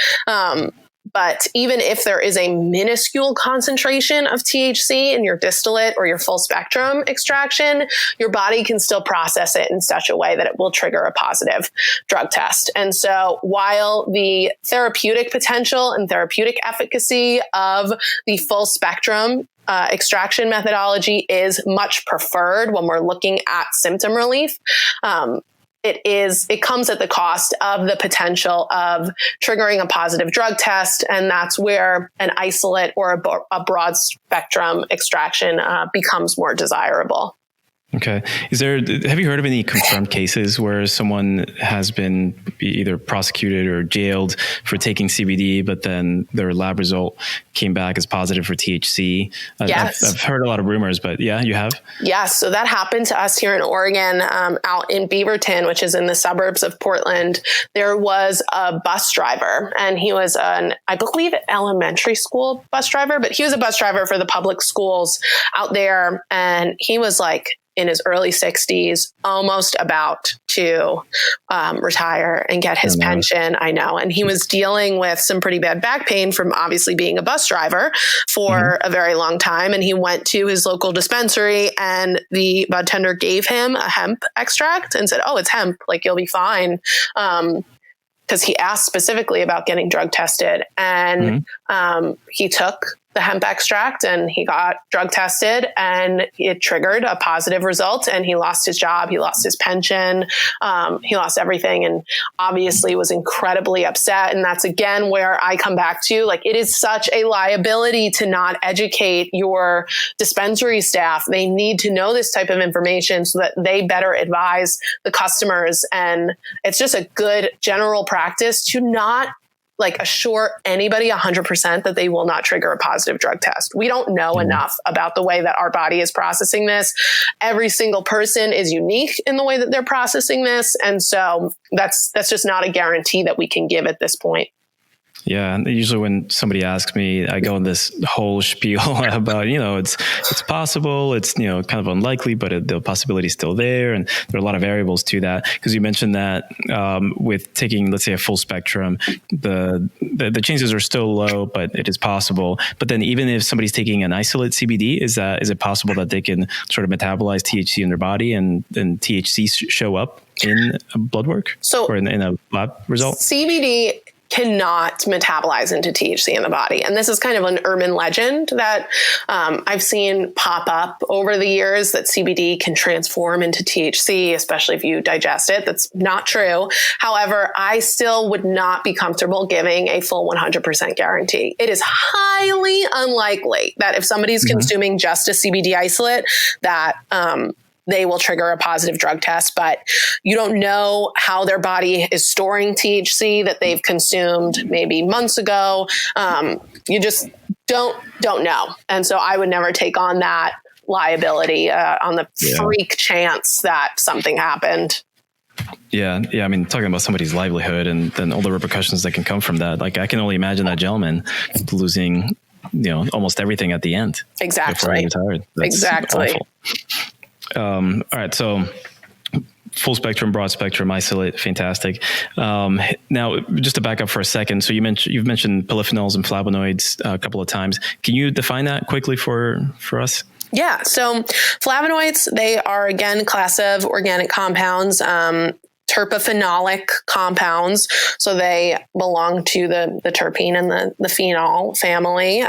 But even if there is a minuscule concentration of THC in your distillate or your full spectrum extraction, your body can still process it in such a way that it will trigger a positive drug test. And so while the therapeutic potential and therapeutic efficacy of the full spectrum extraction methodology is much preferred when we're looking at symptom relief, it comes at the cost of the potential of triggering a positive drug test. And that's where an isolate or a broad spectrum extraction becomes more desirable. Okay. Have you heard of any confirmed cases where someone has been either prosecuted or jailed for taking CBD, but then their lab result came back as positive for THC? Yes. I've heard a lot of rumors, but yeah, you have? Yes. So that happened to us here in Oregon, out in Beaverton, which is in the suburbs of Portland. There was a bus driver, and he was I believe, elementary school bus driver, but he was a bus driver for the public schools out there. And he was like in his early 60s, almost about to retire and get his pension. I know. And he was dealing with some pretty bad back pain from obviously being a bus driver for a very long time. And he went to his local dispensary, and the Budtender gave him a hemp extract and said, "Oh, it's hemp. Like, you'll be fine." Because he asked specifically about getting drug tested. And he took the hemp extract and he got drug tested, and it triggered a positive result, and he lost his job. He lost his pension. He lost everything, and obviously was incredibly upset. And that's again where I come back to, like, it is such a liability to not educate your dispensary staff. They need to know this type of information so that they better advise the customers. And it's just a good general practice to not assure anybody 100% that they will not trigger a positive drug test. We don't know enough about the way that our body is processing this. Every single person is unique in the way that they're processing this. And so that's just not a guarantee that we can give at this point. Yeah. And usually when somebody asks me, I go in this whole spiel about, it's possible, it's, kind of unlikely, but the possibility is still there. And there are a lot of variables to that. Because you mentioned that with taking, let's say, a full spectrum, the chances are still low, but it is possible. But then even if somebody's taking an isolate CBD, is it possible that they can sort of metabolize THC in their body and THC show up in blood work or in a lab result? CBD cannot metabolize into THC in the body. And this is kind of an urban legend that I've seen pop up over the years, that CBD can transform into THC, especially if you digest it. That's not true. However, I still would not be comfortable giving a full 100% guarantee. It is highly unlikely that if somebody's consuming just a CBD isolate, that they will trigger a positive drug test, but you don't know how their body is storing THC that they've consumed maybe months ago. You just don't know. And so I would never take on that liability on the freak chance that something happened. Yeah. I mean, talking about somebody's livelihood and then all the repercussions that can come from that. Like, I can only imagine that gentleman losing, almost everything at the end. Exactly. Before he retired. That's awful. All right. So full spectrum, broad spectrum, isolate. Fantastic. Now, just to back up for a second. So you've mentioned polyphenols and flavonoids a couple of times. Can you define that quickly for us? Yeah. So flavonoids, they are, again, class of organic compounds, terpephenolic compounds. So they belong to the terpene and the phenol family.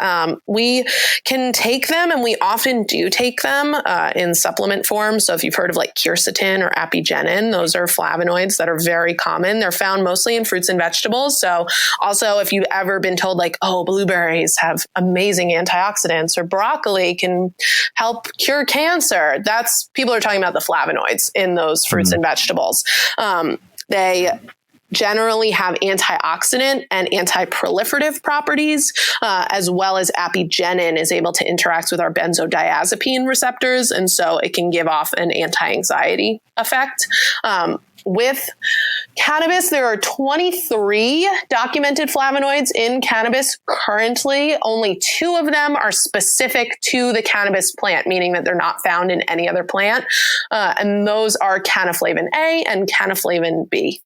We can take them, and we often do take them in supplement form. So if you've heard of like quercetin or apigenin, those are flavonoids that are very common. They're found mostly in fruits and vegetables. So also, if you've ever been told like, oh, blueberries have amazing antioxidants, or broccoli can help cure cancer, people are talking about the flavonoids in those fruits and vegetables. They generally have antioxidant and anti-proliferative properties, as well as apigenin is able to interact with our benzodiazepine receptors. And so it can give off an anti-anxiety effect. With cannabis, there are 23 documented flavonoids in cannabis currently. Only 2 of them are specific to the cannabis plant, meaning that they're not found in any other plant. And those are cannaflavin A and cannaflavin B.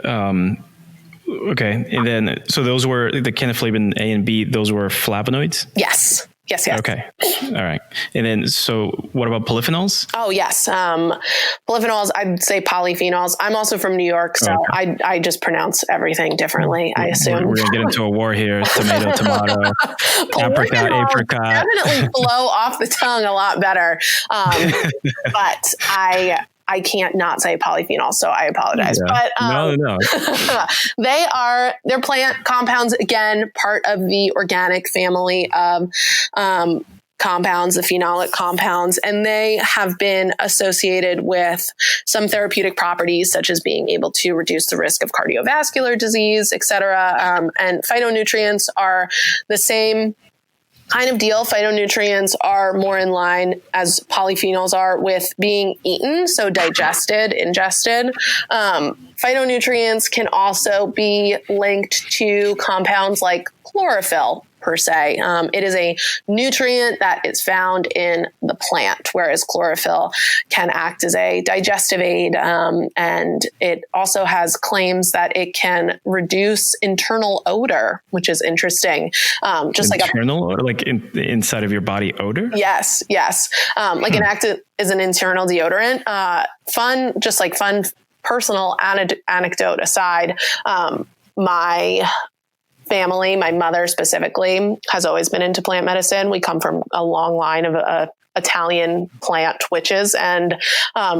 Okay. And then, so those were the cannaflavin A and B, those were flavonoids? Yes. Yes. Okay. All right. And then, so what about polyphenols? Oh, yes. Polyphenols, I'd say polyphenols. I'm also from New York, so okay. I just pronounce everything differently, I assume. We're going to get into a war here. Tomato, apricot. Definitely flow off the tongue a lot better. But I can't not say polyphenols, so I apologize. Yeah. But no. they're plant compounds, again, part of the organic family of compounds, the phenolic compounds, and they have been associated with some therapeutic properties, such as being able to reduce the risk of cardiovascular disease, et cetera. And phytonutrients are the same kind of deal. Phytonutrients are more in line, as polyphenols are, with being eaten, so ingested. Phytonutrients can also be linked to compounds like chlorophyll, per se. It is a nutrient that is found in the plant, whereas chlorophyll can act as a digestive aid. And it also has claims that it can reduce internal odor, which is interesting. Just internal odor, like inside of your body odor? Yes. Like an act is an internal deodorant. Fun personal anecdote aside, my family, my mother specifically, has always been into plant medicine. We come from a long line of Italian plant witches, and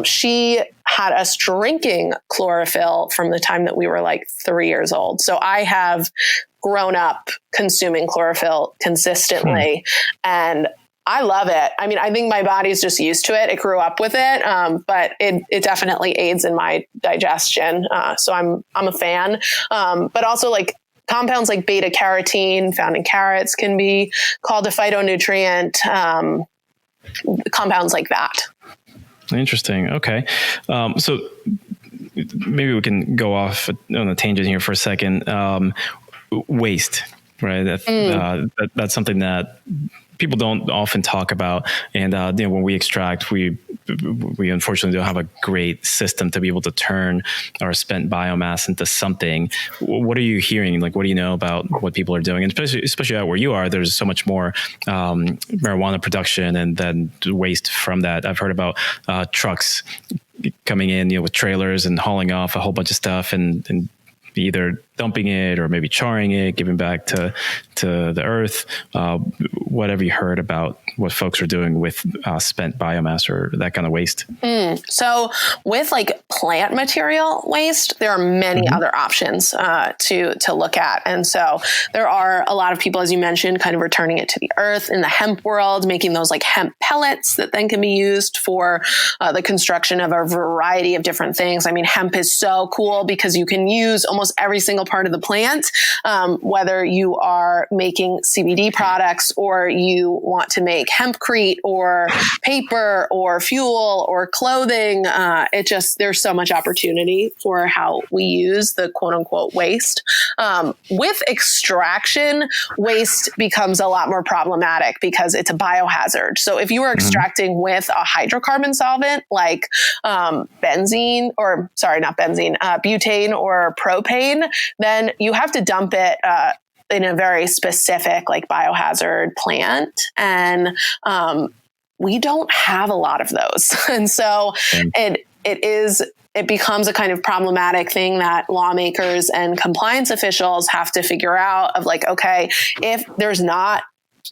she had us drinking chlorophyll from the time that we were like 3 years old. So I have grown up consuming chlorophyll consistently, and I love it. I mean, I think my body's just used to it. It grew up with it, but it definitely aids in my digestion. So I'm a fan. But also, like, compounds like beta carotene found in carrots can be called a phytonutrient. Compounds like that. Interesting. Okay. So maybe we can go off on a tangent here for a second. Waste, right? That's something that people don't often talk about. And when we extract, we unfortunately don't have a great system to be able to turn our spent biomass into something. What are you hearing? Like, what do you know about what people are doing? And especially out where you are, there's so much more marijuana production and then waste from that. I've heard about trucks coming in, with trailers and hauling off a whole bunch of stuff and either dumping it or maybe charring it, giving back to the earth. What have you heard about what folks are doing with spent biomass or that kind of waste? So with like plant material waste, there are many other options to look at. And so there are a lot of people, as you mentioned, kind of returning it to the earth in the hemp world, making those like hemp pellets that then can be used for the construction of a variety of different things. I mean, hemp is so cool because you can use almost every single part of the plant, whether you are making CBD products or you want to make hempcrete or paper or fuel or clothing. There's so much opportunity for how we use the quote unquote waste. With extraction, waste becomes a lot more problematic because it's a biohazard. So if you are extracting with a hydrocarbon solvent like butane or propane, then you have to dump it in a very specific like biohazard plant. And we don't have a lot of those. And so it becomes a kind of problematic thing that lawmakers and compliance officials have to figure out of like, okay, if there's not,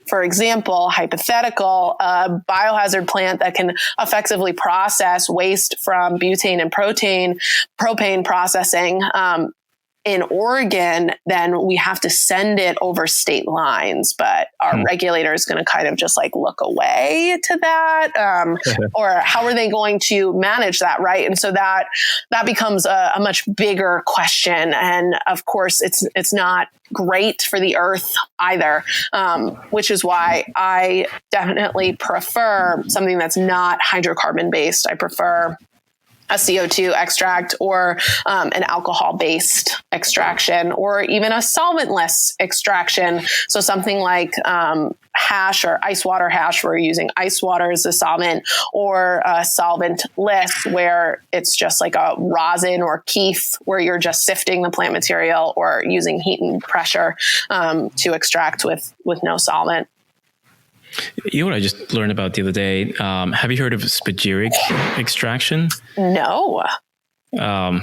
for example, hypothetical, biohazard plant that can effectively process waste from butane and propane processing, in Oregon, then we have to send it over state lines, but our regulator is going to kind of just like look away to that. Or how are they going to manage that? Right. And so that becomes a much bigger question. And of course, it's not great for the earth either, which is why I definitely prefer something that's not hydrocarbon based. I prefer a CO2 extract or an alcohol-based extraction, or even a solventless extraction. So something like hash or ice water hash, where you're using ice water as a solvent, or solventless, where it's just like a rosin or keef, where you're just sifting the plant material or using heat and pressure to extract with no solvent. You know what I just learned about the other day? Have you heard of spagyric extraction? No.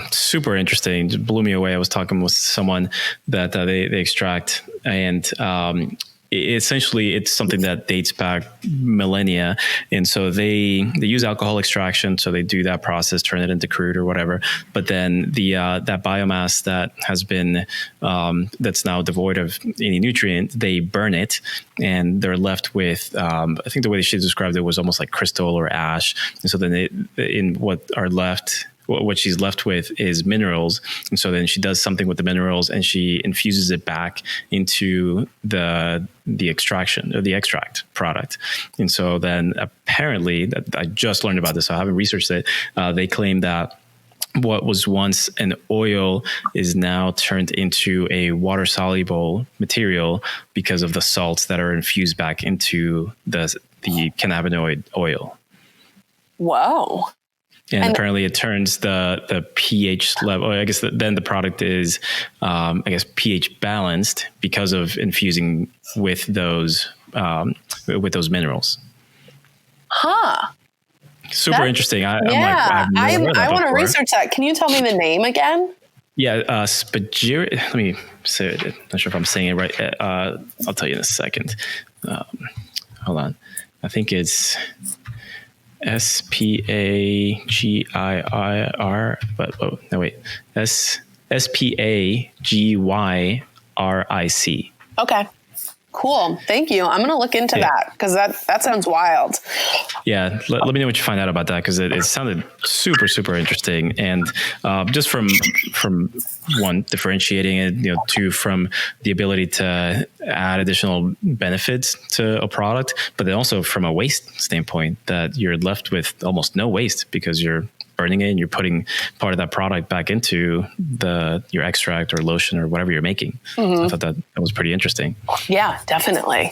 Super interesting. It blew me away. I was talking with someone that they extract, and essentially it's something that dates back millennia. And so they use alcohol extraction. So they do that process, turn it into crude or whatever. But then that biomass that has been, that's now devoid of any nutrient, they burn it, and they're left with, I think the way she described it was almost like crystal or ash. And so then what she's left with is minerals. And so then she does something with the minerals, and she infuses it back into the extraction or the extract product. And so then apparently, I just learned about this, so I haven't researched it. They claim that what was once an oil is now turned into a water soluble material because of the salts that are infused back into the cannabinoid oil. Whoa. And apparently it turns the pH level. I guess then the product is, pH balanced because of infusing with those minerals. Huh. Super interesting. I want to research that. Can you tell me the name again? Yeah, spagyric. Let me say it. I'm not sure if I'm saying it right. I'll tell you in a second. Hold on. I think it's SPAGIR, but SPAGYRIC. Okay. Cool. Thank you. I'm going to look into that, because that sounds wild. Yeah. Let me know what you find out about that, because it sounded super, super interesting. And just from one, differentiating it, two, from the ability to add additional benefits to a product, but then also from a waste standpoint, that you're left with almost no waste because you're burning it and you're putting part of that product back into your extract or lotion or whatever you're making. Mm-hmm. I thought that was pretty interesting. Yeah, definitely.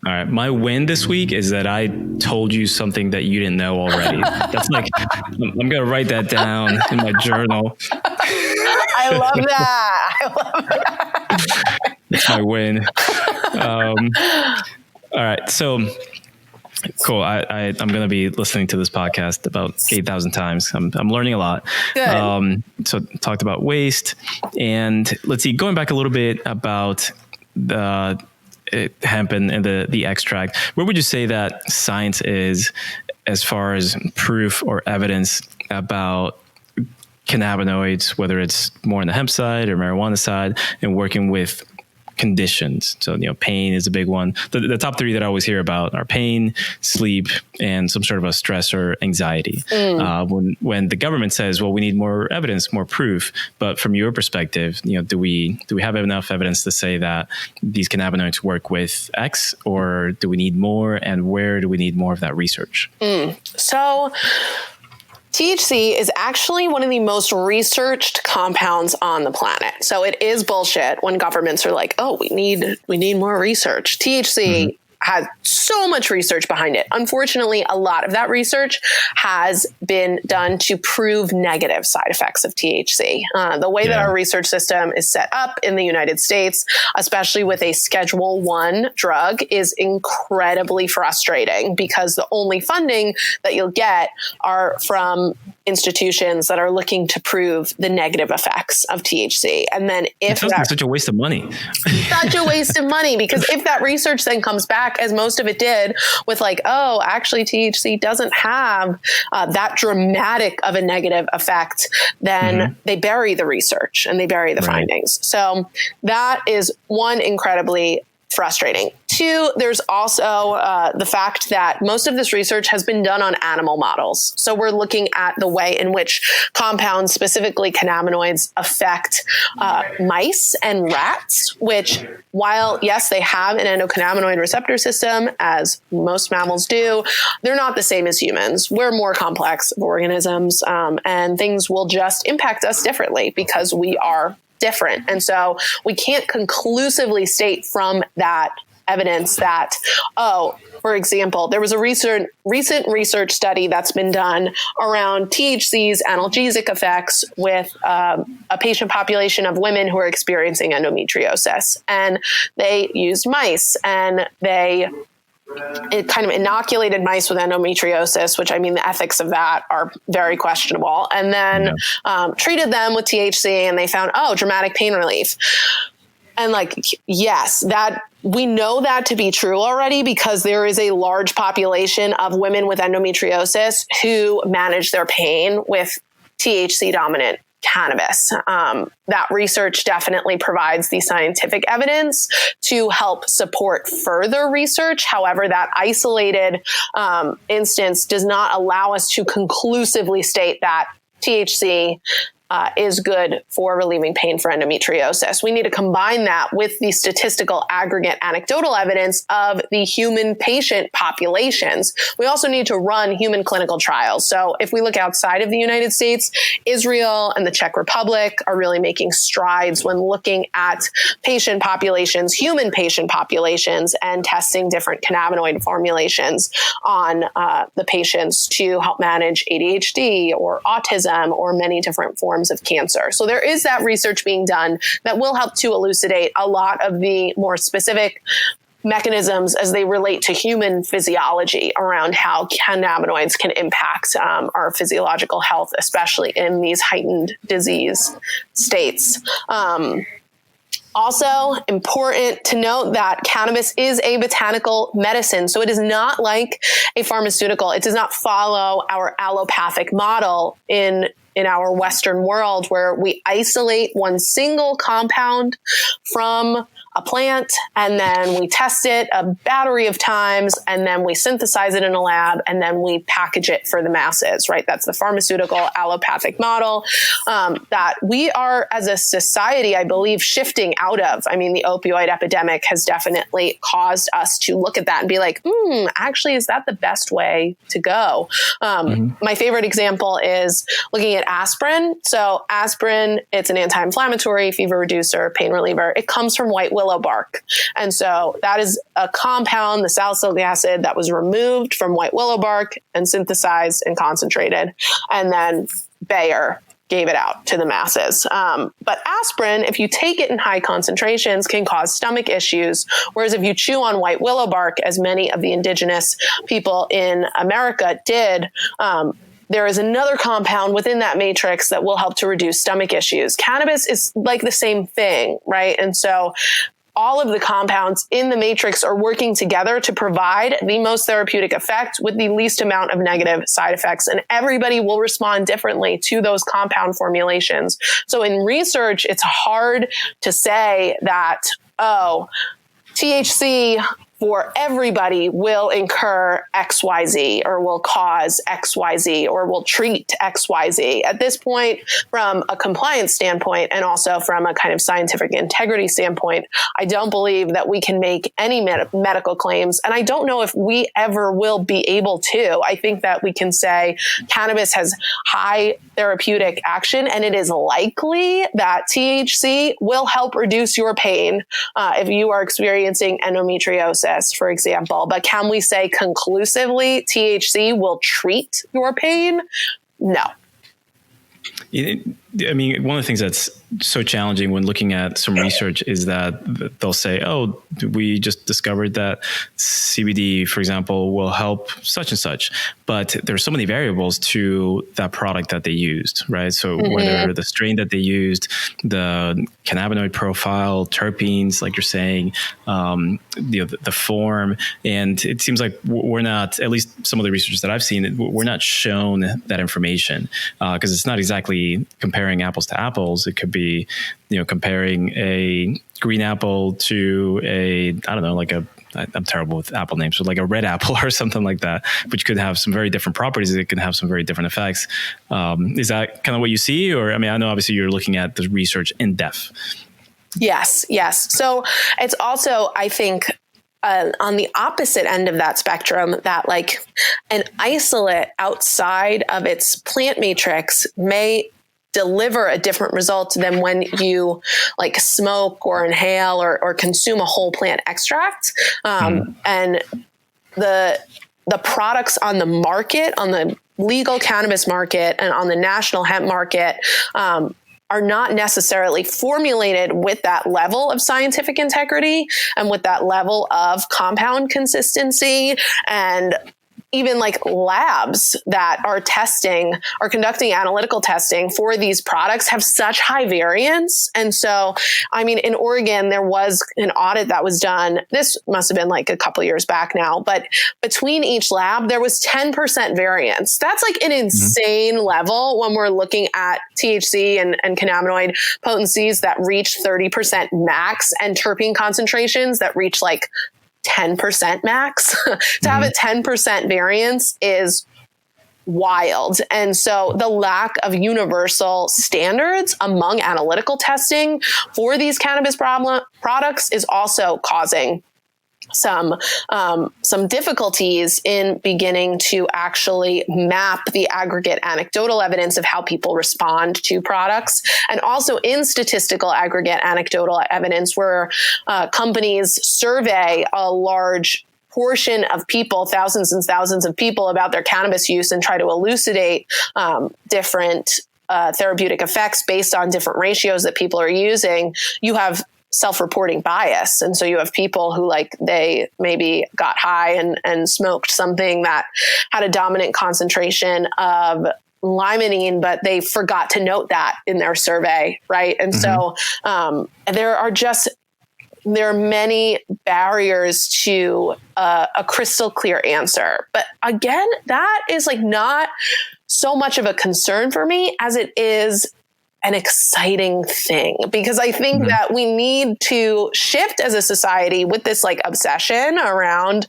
All right. My win this week is that I told you something that you didn't know already. That's like, I'm going to write that down in my journal. I love that. That's my win. All right. So cool. I'm going to be listening to this podcast about 8,000 times. I'm learning a lot. Good. So talked about waste, and let's see, going back a little bit about the hemp and the extract. Where would you say that science is as far as proof or evidence about cannabinoids, whether it's more on the hemp side or marijuana side, and working with conditions? So, pain is a big one. The top three that I always hear about are pain, sleep, and some sort of a stress or anxiety. When the government says, well, we need more evidence, more proof, but from your perspective, do we have enough evidence to say that these cannabinoids work with X, or do we need more, and where do we need more of that research? So THC is actually one of the most researched compounds on the planet. So it is bullshit when governments are like, oh, we need more research. THC has so much research behind it. Unfortunately, a lot of that research has been done to prove negative side effects of THC. The way that our research system is set up in the United States, especially with a Schedule I drug, is incredibly frustrating, because the only funding that you'll get are from institutions that are looking to prove the negative effects of THC. And then if that's such a waste of money. Such a waste of money, because if that research then comes back, as most of it did, with like, oh, actually THC doesn't have that dramatic of a negative effect, then they bury the research and they bury the findings. So that is one, incredibly frustrating. Two, there's also the fact that most of this research has been done on animal models. So we're looking at the way in which compounds, specifically cannabinoids, affect mice and rats, which, while, yes, they have an endocannabinoid receptor system, as most mammals do, they're not the same as humans. We're more complex organisms, and things will just impact us differently because we are different. And so we can't conclusively state from that evidence that, oh, for example, there was a recent research study that's been done around THC's analgesic effects with a patient population of women who are experiencing endometriosis. And they used mice, and it kind of inoculated mice with endometriosis, which, I mean, the ethics of that are very questionable, and then treated them with THC, and they found, dramatic pain relief. And yes, that we know that to be true already, because there is a large population of women with endometriosis who manage their pain with THC dominant cannabis. That research definitely provides the scientific evidence to help support further research. However, that isolated instance does not allow us to conclusively state that THC is good for relieving pain for endometriosis. We need to combine that with the statistical aggregate anecdotal evidence of the human patient populations. We also need to run human clinical trials. So if we look outside of the United States, Israel and the Czech Republic are really making strides when looking at patient populations, human patient populations, and testing different cannabinoid formulations on the patients to help manage ADHD or autism or many different forms of cancer. So there is that research being done that will help to elucidate a lot of the more specific mechanisms as they relate to human physiology around how cannabinoids can impact our physiological health, especially in these heightened disease states. Also important to note that cannabis is a botanical medicine. So it is not like a pharmaceutical. It does not follow our allopathic model in our Western world, where we isolate one single compound from a plant, and then we test it a battery of times, and then we synthesize it in a lab, and then we package it for the masses, right? That's the pharmaceutical allopathic model that we are, as a society, I believe, shifting out of. I mean, the opioid epidemic has definitely caused us to look at that and be like, actually, is that the best way to go? My favorite example is looking at aspirin. So aspirin, it's an anti-inflammatory, fever reducer, pain reliever. It comes from white willow bark. And so that is a compound, the salicylic acid, that was removed from white willow bark and synthesized and concentrated. And then Bayer gave it out to the masses. But aspirin, if you take it in high concentrations, can cause stomach issues. Whereas if you chew on white willow bark, as many of the indigenous people in America did, there is another compound within that matrix that will help to reduce stomach issues. Cannabis is like the same thing, right? And so all of the compounds in the matrix are working together to provide the most therapeutic effect with the least amount of negative side effects. And everybody will respond differently to those compound formulations. So in research, it's hard to say that, THC for everybody will incur XYZ or will cause XYZ or will treat XYZ. At this point, from a compliance standpoint and also from a kind of scientific integrity standpoint, I don't believe that we can make any medical claims. And I don't know if we ever will be able to. I think that we can say cannabis has high therapeutic action, and it is likely that THC will help reduce your pain if you are experiencing endometriosis, for example. But can we say conclusively THC will treat your pain? No. I mean, one of the things that's so challenging when looking at some research is that they'll say, oh, we just discovered that CBD, for example, will help such and such. But there's so many variables to that product that they used, right? So whether the strain that they used, the cannabinoid profile, terpenes, like you're saying, the form. And it seems like we're not, at least some of the research that I've seen, we're not shown that information because it's not exactly comparing apples to apples. It could be, comparing a green apple to I'm terrible with apple names, so like a red apple or something like that, which could have some very different properties. It can have some very different effects. Is that kind of what you see? Or, I know obviously you're looking at the research in depth. Yes. So it's also, I think, on the opposite end of that spectrum, that like an isolate outside of its plant matrix may deliver a different result than when you like smoke or inhale or consume a whole plant extract. And the products on the market, on the legal cannabis market and on the national hemp market, are not necessarily formulated with that level of scientific integrity and with that level of compound consistency. And even like labs that are conducting analytical testing for these products have such high variance. And so, in Oregon, there was an audit that was done. This must have been like a couple years back now, but between each lab, there was 10% variance. That's like an insane level when we're looking at THC and cannabinoid potencies that reach 30% max and terpene concentrations that reach like 10% max. To have a 10% variance is wild. And so the lack of universal standards among analytical testing for these cannabis products is also causing some difficulties in beginning to actually map the aggregate anecdotal evidence of how people respond to products, and also in statistical aggregate anecdotal evidence where companies survey a large portion of people, thousands and thousands of people, about their cannabis use and try to elucidate different therapeutic effects based on different ratios that people are using. You have self-reporting bias. And so you have people who they maybe got high and smoked something that had a dominant concentration of limonene, but they forgot to note that in their survey, right? And so there are many barriers to a crystal clear answer. But again, that is not so much of a concern for me as it is an exciting thing, because I think that we need to shift as a society with this obsession around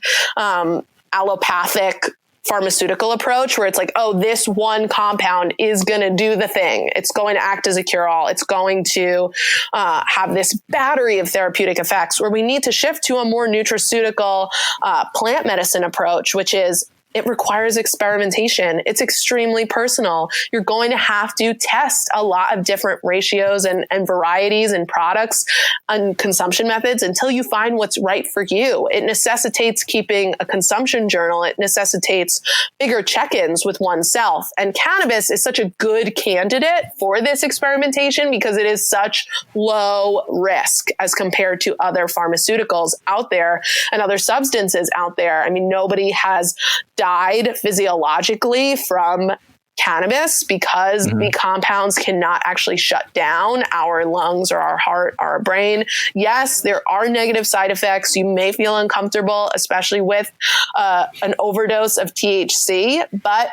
allopathic pharmaceutical approach, where it's this one compound is going to do the thing. It's going to act as a cure-all. It's going to have this battery of therapeutic effects, where we need to shift to a more nutraceutical plant medicine approach, which is, it requires experimentation. It's extremely personal. You're going to have to test a lot of different ratios and varieties and products and consumption methods until you find what's right for you. It necessitates keeping a consumption journal. It necessitates bigger check-ins with oneself. And cannabis is such a good candidate for this experimentation because it is such low risk as compared to other pharmaceuticals out there and other substances out there. nobody has died physiologically from cannabis because the compounds cannot actually shut down our lungs or our heart, our brain. Yes, there are negative side effects. You may feel uncomfortable, especially with an overdose of THC, but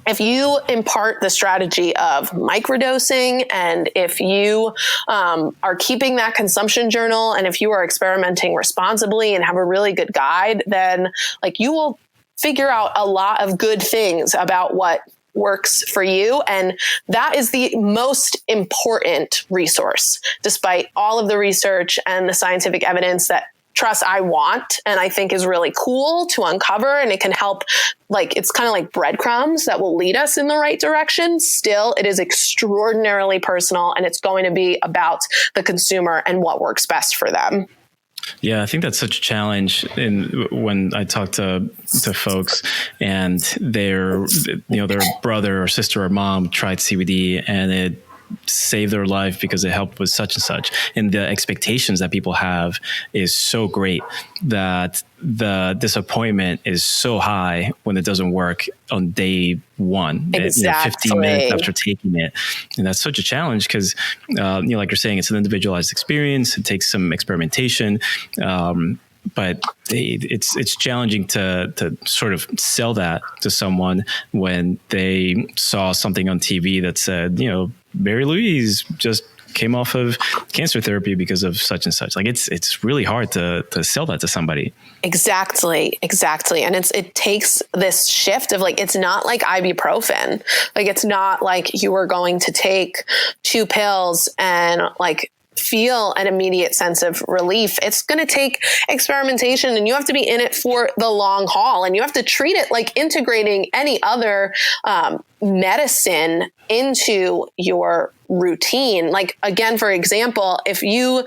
if you impart the strategy of microdosing, and if you are keeping that consumption journal, and if you are experimenting responsibly and have a really good guide, then you will figure out a lot of good things about what works for you. And that is the most important resource, despite all of the research and the scientific evidence that, trust, I want and I think is really cool to uncover. And it can help, it's kind of like breadcrumbs that will lead us in the right direction. Still, it is extraordinarily personal, and it's going to be about the consumer and what works best for them. Yeah, I think that's such a challenge when I talk to folks and their brother or sister or mom tried CBD and it saved their life because it helped with such and such. And the expectations that people have is so great that the disappointment is so high when it doesn't work on day one, Exactly. 15 minutes after taking it. And that's such a challenge because, like you're saying, it's an individualized experience. It takes some experimentation. But it's challenging to sort of sell that to someone when they saw something on TV that said, Mary Louise just came off of cancer therapy because of such and such. Like it's really hard to sell that to somebody. Exactly. And it takes this shift of like, it's not like ibuprofen. Like, it's not like you are going to take 2 pills and like feel an immediate sense of relief. It's going to take experimentation, and you have to be in it for the long haul, and you have to treat it like integrating any other medicine into your routine. Like, again, for example, if you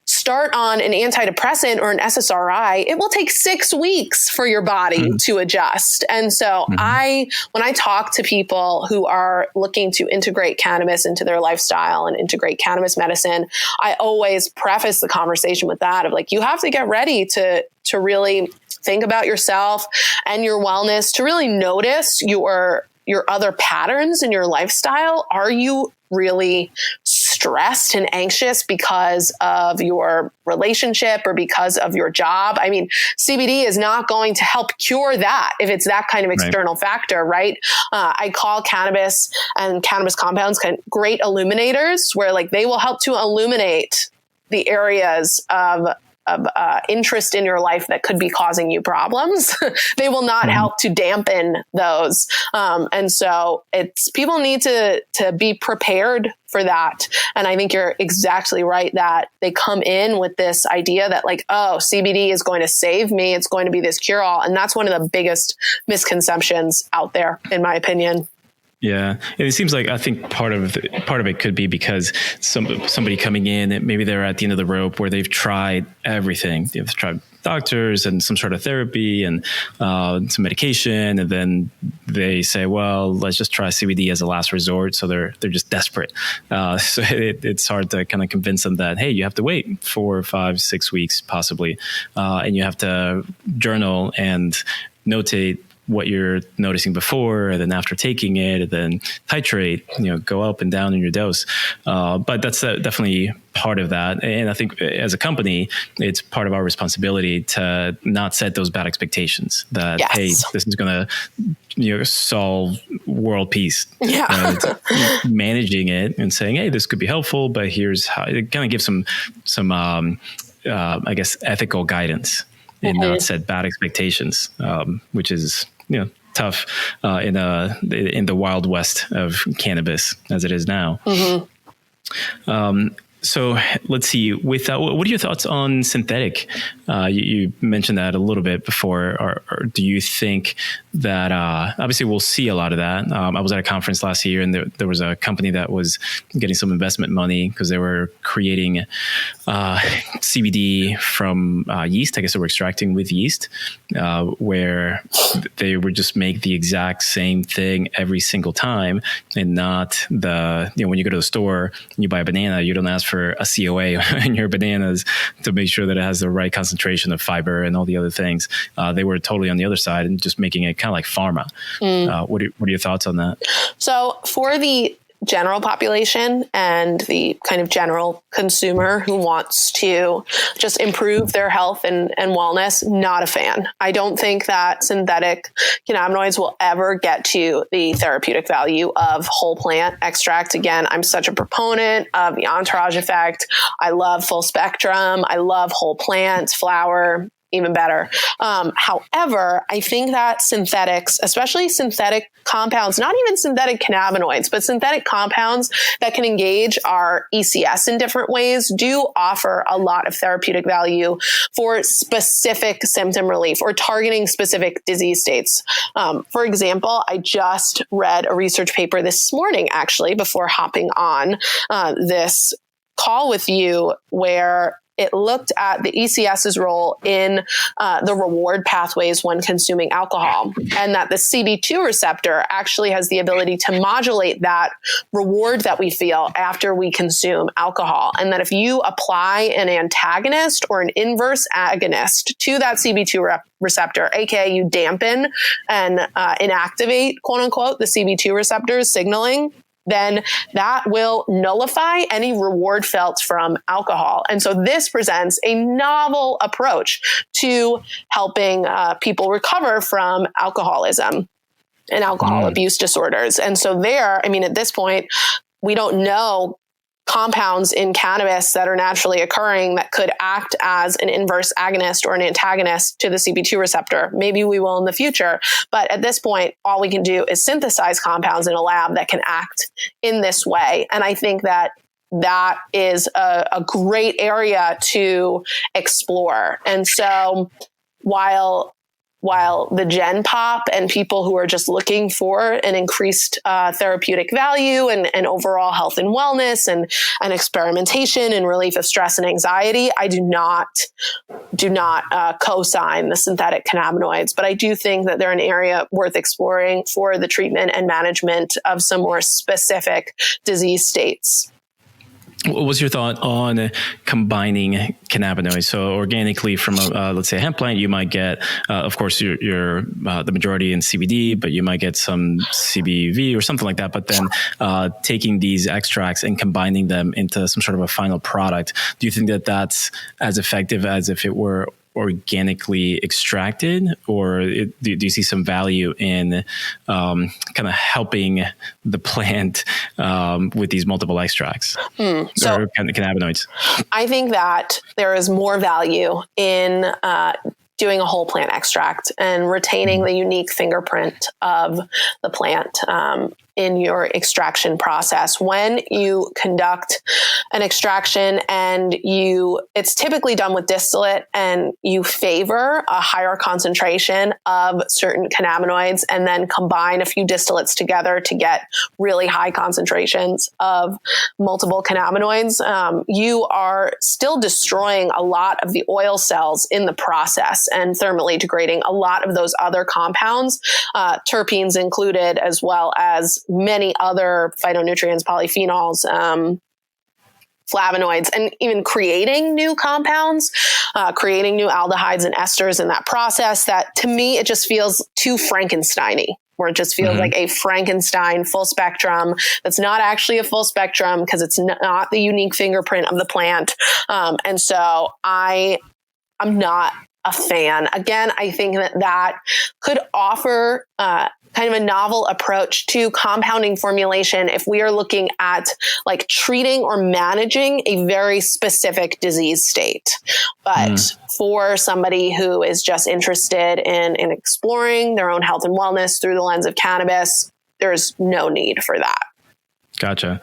start on an antidepressant or an SSRI, it will take 6 weeks for your body to adjust. And so when I talk to people who are looking to integrate cannabis into their lifestyle and integrate cannabis medicine, I always preface the conversation with that of like, you have to get ready to really think about yourself and your wellness, to really notice your other patterns in your lifestyle. Are you really stressed and anxious because of your relationship or because of your job? I mean, CBD is not going to help cure that if it's that kind of external factor, right? I call cannabis and cannabis compounds great illuminators, where like they will help to illuminate the areas of interest in your life that could be causing you problems. They will not help to dampen those. And so people need to be prepared for that. And I think you're exactly right that they come in with this idea that like, oh, CBD is going to save me. It's going to be this cure all. And that's one of the biggest misconceptions out there, in my opinion. Yeah. And it seems like, I think part of it could be because somebody coming in, and maybe they're at the end of the rope where they've tried everything. They've tried doctors and some sort of therapy and some medication. And then they say, well, let's just try CBD as a last resort. So they're just desperate. So it's hard to kind of convince them that, hey, you have to wait 4, 5, 6 weeks possibly. And you have to journal and notate what you're noticing before, and then after taking it, and then titrate, go up and down in your dose. But that's definitely part of that. And I think as a company, it's part of our responsibility to not set those bad expectations that, hey, this is going to solve world peace. Yeah. Managing it and saying, hey, this could be helpful, but here's how. It kind of gives some I guess, ethical guidance and not set bad expectations, which is tough in the wild west of cannabis as it is now. So let's see. What are your thoughts on synthetic? You mentioned that a little bit before. Or do you think that obviously we'll see a lot of that? I was at a conference last year, and there was a company that was getting some investment money because they were creating CBD from yeast. I guess they were extracting with yeast, where they would just make the exact same thing every single time, and not when you go to the store and you buy a banana, you don't ask for a COA in your bananas to make sure that it has the right concentration of fiber and all the other things. They were totally on the other side and just making it kind of like pharma. What are your thoughts on that? So for the general population and the kind of general consumer who wants to just improve their health and wellness, not a fan. I don't think that synthetic cannabinoids will ever get to the therapeutic value of whole plant extract. Again, I'm such a proponent of the Entourage Effect. I love full spectrum. I love whole plants, flower, even better. However, I think that synthetics, especially synthetic compounds, not even synthetic cannabinoids, but synthetic compounds that can engage our ECS in different ways, do offer a lot of therapeutic value for specific symptom relief or targeting specific disease states. For example, I just read a research paper this morning, actually, before hopping on this call with you, where it looked at the ECS's role in the reward pathways when consuming alcohol, and that the CB2 receptor actually has the ability to modulate that reward that we feel after we consume alcohol. And that if you apply an antagonist or an inverse agonist to that CB2 receptor, aka you dampen and inactivate, quote unquote, the CB2 receptors signaling, then that will nullify any reward felt from alcohol. And so this presents a novel approach to helping people recover from alcoholism and alcohol abuse disorders. And so at this point, we don't know compounds in cannabis that are naturally occurring that could act as an inverse agonist or an antagonist to the CB2 receptor. Maybe we will in the future, but at this point, all we can do is synthesize compounds in a lab that can act in this way. And I think that is a great area to explore. And so while the gen pop and people who are just looking for an increased therapeutic value and overall health and wellness and experimentation and relief of stress and anxiety, I do not co-sign the synthetic cannabinoids. But I do think that they're an area worth exploring for the treatment and management of some more specific disease states. What was your thought on combining cannabinoids? So organically from let's say a hemp plant, you might get, of course, your the majority in CBD, but you might get some CBV or something like that. But then taking these extracts and combining them into some sort of a final product, do you think that that's as effective as if it were organically extracted, or do you see some value in kind of helping the plant with these multiple extracts or cannabinoids? I think that there is more value in doing a whole plant extract and retaining the unique fingerprint of the plant in your extraction process. When you conduct an extraction and it's typically done with distillate, and you favor a higher concentration of certain cannabinoids and then combine a few distillates together to get really high concentrations of multiple cannabinoids, you are still destroying a lot of the oil cells in the process and thermally degrading a lot of those other compounds, terpenes included, as well as many other phytonutrients, polyphenols, flavonoids, and even creating new compounds, creating new aldehydes and esters in that process. That to me, it just feels too Frankenstein-y, where it just feels like a Frankenstein full spectrum that's not actually a full spectrum because it's not the unique fingerprint of the plant. And so I'm not a fan. Again, I think that could offer kind of a novel approach to compounding formulation if we are looking at like treating or managing a very specific disease state. But for somebody who is just interested in exploring their own health and wellness through the lens of cannabis, there's no need for that. Gotcha.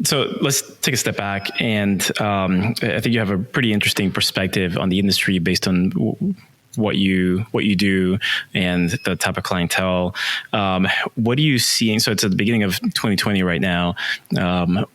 So let's take a step back, and I think you have a pretty interesting perspective on the industry based on what you do and the type of clientele. What are you seeing? So it's at the beginning of 2020 right now.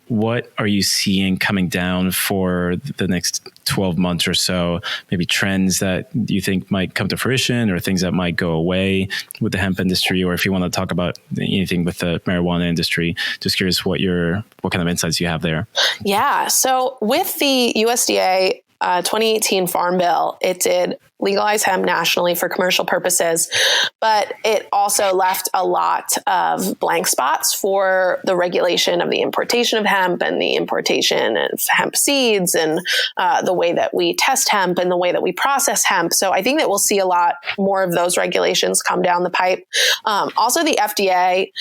What are you seeing coming down for the next 12 months or so? Maybe trends that you think might come to fruition, or things that might go away with the hemp industry, or if you want to talk about anything with the marijuana industry, just curious what kind of insights you have there. Yeah. So with the USDA 2018 Farm Bill, it did legalize hemp nationally for commercial purposes, but it also left a lot of blank spots for the regulation of the importation of hemp and the importation of hemp seeds and the way that we test hemp and the way that we process hemp. So I think that we'll see a lot more of those regulations come down the pipe. Also, the FDA,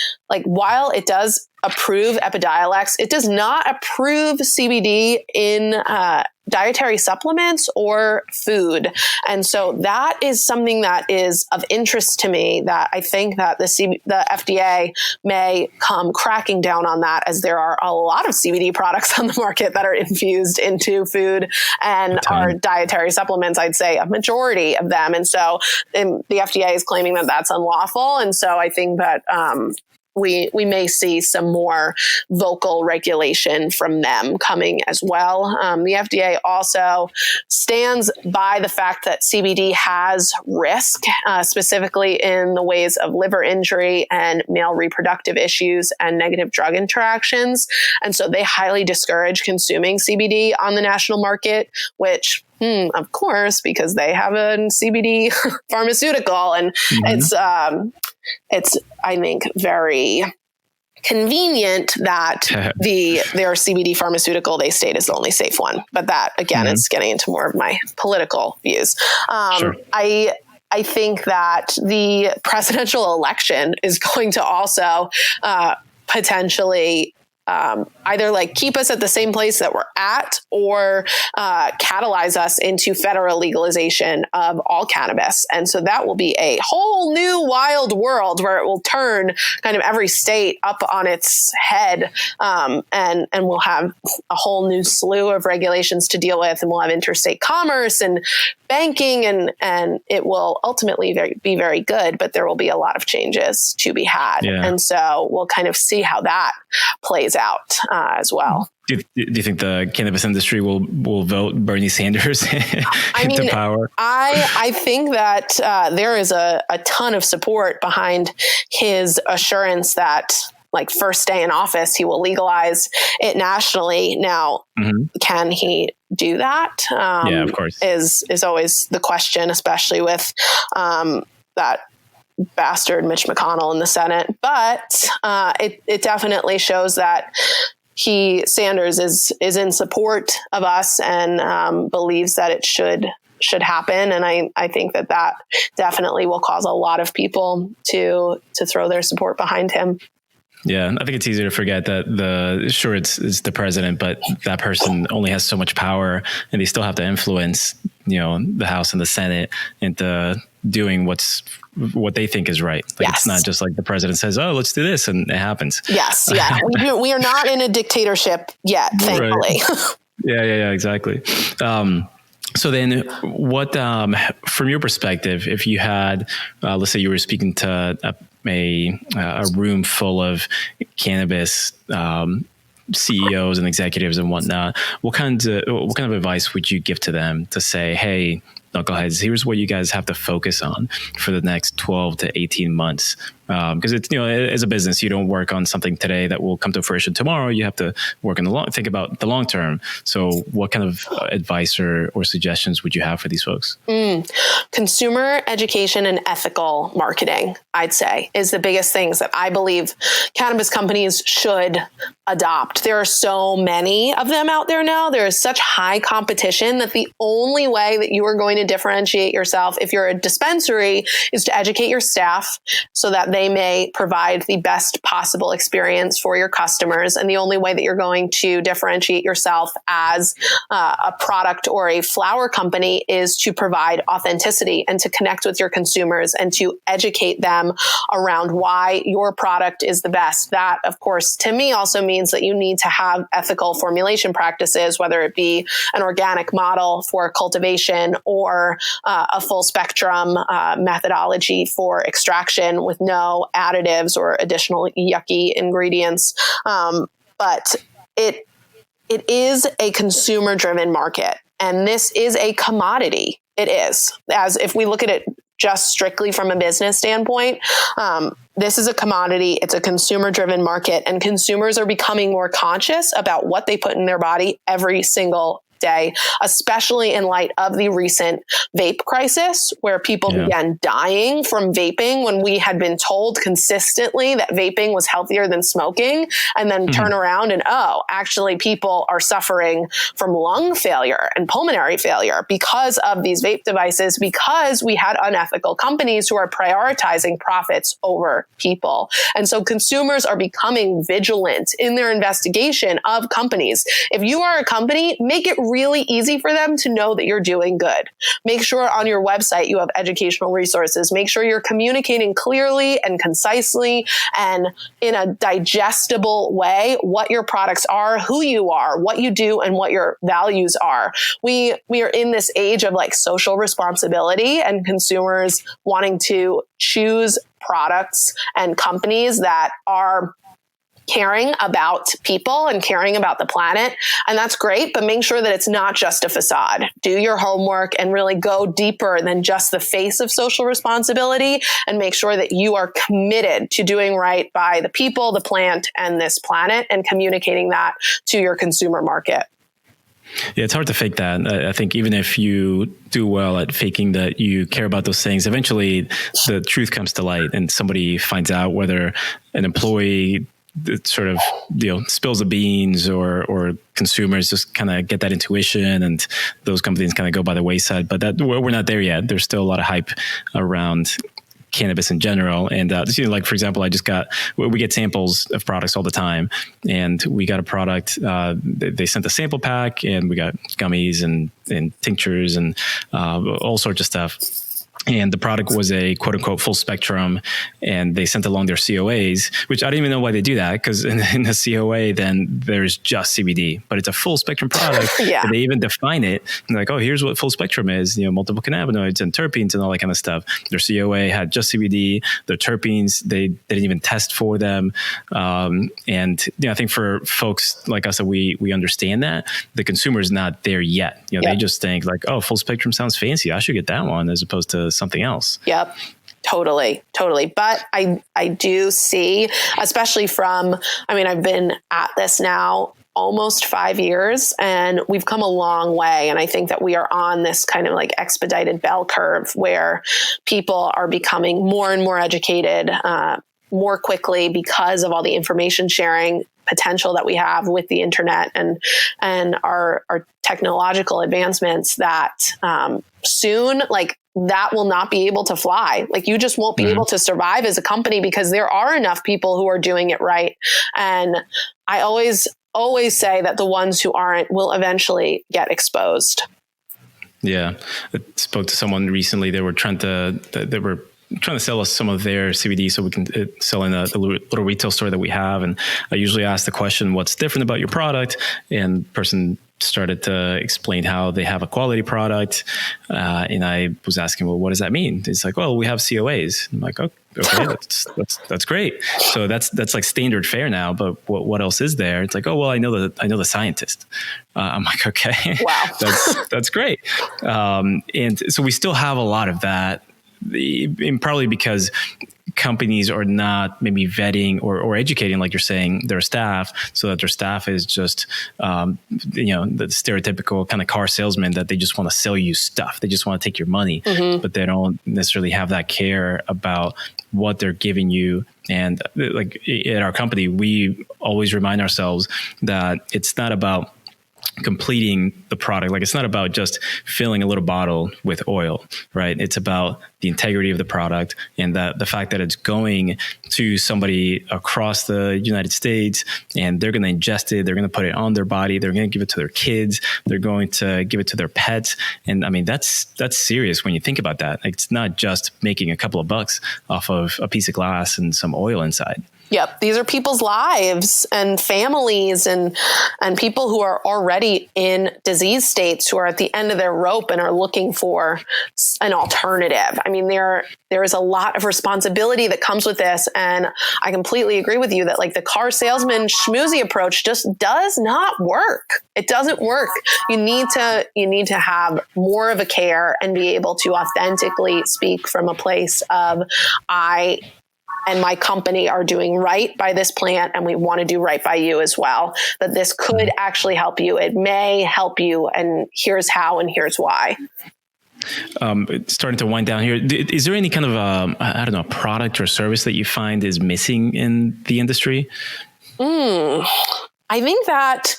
while it does approve Epidiolex, it does not approve CBD in dietary supplements or food. And so that is something that is of interest to me, that I think that the FDA may come cracking down on that, as there are a lot of CBD products on the market that are infused into food and are dietary supplements. I'd say a majority of them. And so the FDA is claiming that that's unlawful. And so I think that we may see some more vocal regulation from them coming as well. The FDA also stands by the fact that CBD has risk, specifically in the ways of liver injury and male reproductive issues and negative drug interactions. And so they highly discourage consuming CBD on the national market, which of course, because they have a CBD pharmaceutical, and it's I think very convenient that their CBD pharmaceutical they state is the only safe one. But that again, is getting into more of my political views. Sure. I think that the presidential election is going to also potentially either like keep us at the same place that we're at, or catalyze us into federal legalization of all cannabis. And so that will be a whole new wild world where it will turn kind of every state up on its head. And we'll have a whole new slew of regulations to deal with, and we'll have interstate commerce and banking, and it will ultimately be very good, but there will be a lot of changes to be had. Yeah. And so we'll kind of see how that plays out as well. Do you think the cannabis industry will vote Bernie Sanders into power? I think that there is a ton of support behind his assurance that, like, first day in office, he will legalize it nationally. Now, can he do that? Yeah, of course. Is always the question, especially with that bastard Mitch McConnell in the Senate. But it definitely shows that Sanders is in support of us and believes that it should happen. And I think that definitely will cause a lot of people to throw their support behind him. Yeah, I think it's easy to forget that it's the president, but that person only has so much power, and they still have to influence, the House and the Senate into doing what they think is right. Like, It's not just like the president says, "Oh, let's do this," and it happens. Yes, yeah, we are not in a dictatorship yet, thankfully. Right. Yeah, exactly. So then what, from your perspective, if you had, let's say you were speaking to a room full of cannabis CEOs and executives and whatnot, what kind of advice would you give to them to say, hey, knuckleheads, here's what you guys have to focus on for the next 12 to 18 months? Because it's, as a business, you don't work on something today that will come to fruition tomorrow. You have to work on think about the long term. So what kind of advice or suggestions would you have for these folks? Consumer education and ethical marketing, I'd say, is the biggest things that I believe cannabis companies should adopt. There are so many of them out there now. There is such high competition that the only way that you are going to differentiate yourself if you're a dispensary is to educate your staff so that they may provide the best possible experience for your customers. And the only way that you're going to differentiate yourself as a product or a flower company is to provide authenticity and to connect with your consumers and to educate them around why your product is the best. That, of course, to me also means that you need to have ethical formulation practices, whether it be an organic model for cultivation or a full spectrum methodology for extraction with no additives or additional yucky ingredients. But it is a consumer driven market, and this is a commodity. It is, as if we look at it just strictly from a business standpoint, this is a commodity. It's a consumer driven market, and consumers are becoming more conscious about what they put in their body every single day, especially in light of the recent vape crisis, where people began dying from vaping when we had been told consistently that vaping was healthier than smoking, and then turn around and, actually people are suffering from lung failure and pulmonary failure because of these vape devices, because we had unethical companies who are prioritizing profits over people. And so consumers are becoming vigilant in their investigation of companies. If you are a company, make it really easy for them to know that you're doing good. Make sure on your website you have educational resources. Make sure you're communicating clearly and concisely and in a digestible way what your products are, who you are, what you do, and what your values are. We are in this age of like social responsibility and consumers wanting to choose products and companies that are caring about people and caring about the planet. And that's great, but make sure that it's not just a facade. Do your homework and really go deeper than just the face of social responsibility, and make sure that you are committed to doing right by the people, the plant, and this planet, and communicating that to your consumer market. Yeah, it's hard to fake that. I think even if you do well at faking that you care about those things, eventually the truth comes to light and somebody finds out, whether an employee sort of, spills the beans or consumers just kind of get that intuition, and those companies kind of go by the wayside. But that we're not there yet. There's still a lot of hype around cannabis in general. And like, for example, we get samples of products all the time, and we got a product, they sent a sample pack, and we got gummies and tinctures and all sorts of stuff. And the product was a quote unquote full spectrum, and they sent along their COAs, which I don't even know why they do that, because in the COA, then there's just CBD, but it's a full spectrum product. Yeah. They even define it. And like, oh, here's what full spectrum is, multiple cannabinoids and terpenes and all that kind of stuff. Their COA had just CBD. Their terpenes, they didn't even test for them. And I think for folks like us, that we understand that the consumer is not there yet. They just think like, oh, full spectrum sounds fancy, I should get that one, as opposed to something else. Yep. Totally. But I do see, especially I've been at this now almost 5 years, and we've come a long way. And I think that we are on this kind of like expedited bell curve where people are becoming more and more educated more quickly because of all the information sharing potential that we have with the internet and our technological advancements, that soon, like, that will not be able to fly. Like, you just won't be able to survive as a company, because there are enough people who are doing it right. And I always say that the ones who aren't will eventually get exposed. Yeah. I spoke to someone recently. They were trying to sell us some of their CBD so we can sell in a little retail store that we have. And I usually ask the question, what's different about your product? And the person started to explain how they have a quality product. And I was asking, well, what does that mean? It's like, well, we have COAs. I'm like, oh, okay, that's great. So that's like standard fare now. But what else is there? It's like, oh, well, I know the scientist. I'm like, okay, wow, that's great. And so we still have a lot of that. And probably because companies are not maybe vetting or educating, like you're saying, their staff, so that their staff is just, the stereotypical kind of car salesman that they just want to sell you stuff. They just want to take your money, but they don't necessarily have that care about what they're giving you. And like at our company, we always remind ourselves that it's not about completing the product. Like, it's not about just filling a little bottle with oil, right? It's about the integrity of the product and the fact that it's going to somebody across the United States, and they're going to ingest it. They're going to put it on their body. They're going to give it to their kids. They're going to give it to their pets. And I mean, that's serious when you think about that. Like, it's not just making a couple of bucks off of a piece of glass and some oil inside. Yep. These are people's lives and families and people who are already in disease states, who are at the end of their rope and are looking for an alternative. I mean, there is a lot of responsibility that comes with this. And I completely agree with you that, like, the car salesman schmoozy approach just does not work. It doesn't work. You need to have more of a care and be able to authentically speak from a place of, I and my company are doing right by this plant, and we want to do right by you as well. That this could actually help you. It may help you, and here's how, and here's why. Starting to wind down here. Is there any kind of product or service that you find is missing in the industry? I think that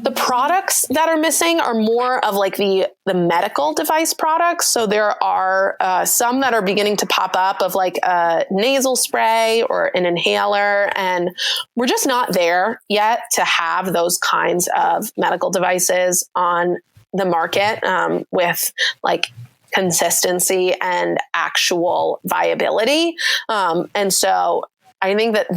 the products that are missing are more of like the medical device products. So there are some that are beginning to pop up of like a nasal spray or an inhaler. And we're just not there yet to have those kinds of medical devices on the market with like consistency and actual viability. And so I think that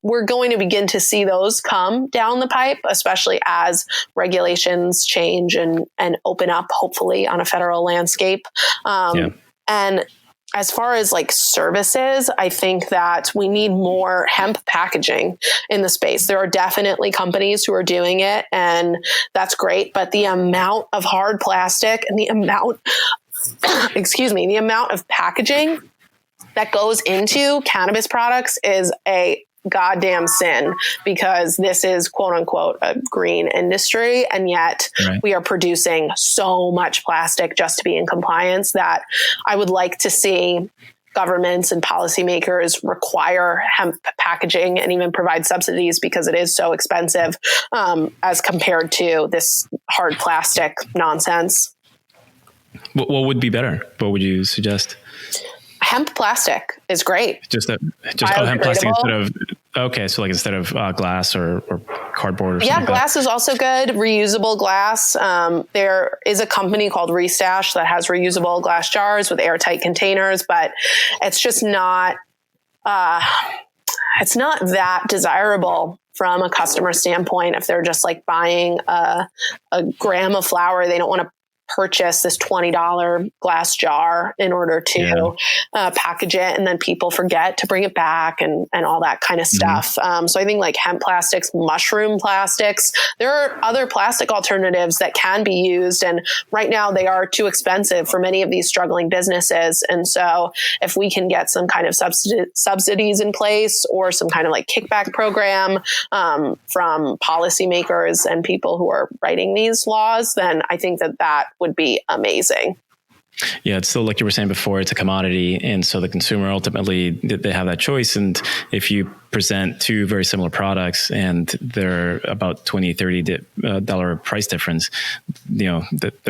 we're going to begin to see those come down the pipe, especially as regulations change and open up, hopefully, on a federal landscape. And as far as like services, I think that we need more hemp packaging in the space. There are definitely companies who are doing it, and that's great. But the amount of hard plastic and the amount, the amount of packaging that goes into cannabis products is a goddamn sin, because this is quote unquote a green industry. And yet we are producing so much plastic just to be in compliance that I would like to see governments and policymakers require hemp packaging and even provide subsidies, because it is so expensive as compared to this hard plastic nonsense. What would be better? What would you suggest? Hemp plastic is great. Just hemp plastic instead of glass or cardboard. Or something like glass that. is also good. Reusable glass. There is a company called Restash that has reusable glass jars with airtight containers, but it's just not. It's not that desirable from a customer standpoint. If they're just like buying a gram of flour, they don't want to purchase this $20 glass jar in order to package it, and then people forget to bring it back and all that kind of stuff. So I think like hemp plastics, mushroom plastics, there are other plastic alternatives that can be used, and right now they are too expensive for many of these struggling businesses. And so if we can get some kind of subsidies in place, or some kind of like kickback program from policymakers and people who are writing these laws, then I think that would be amazing. Yeah, it's still like you were saying before, it's a commodity. And so the consumer ultimately, they have that choice. And if you present two very similar products and they're about $20-$30 price difference, they're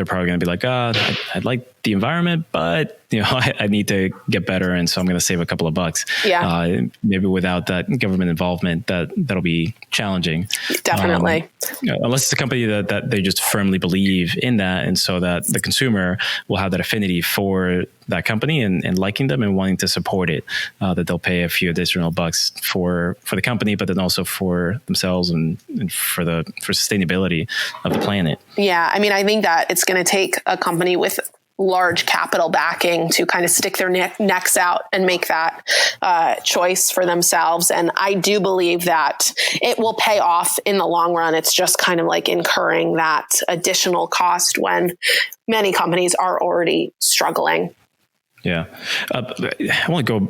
probably going to be like, I'd like the environment, but I need to get better, and so I'm going to save a couple of bucks. Maybe without that government involvement, that'll be challenging. Definitely. Unless it's a company that they just firmly believe in that, and so that the consumer will have that affinity for that company and liking them and wanting to support it, that they'll pay a few additional bucks for the company, but then also for themselves and for sustainability of the planet. Yeah, I mean, I think that it's going to take a company with large capital backing to kind of stick their necks out and make that choice for themselves. And I do believe that it will pay off in the long run. It's just kind of like incurring that additional cost when many companies are already struggling. Yeah. I want to go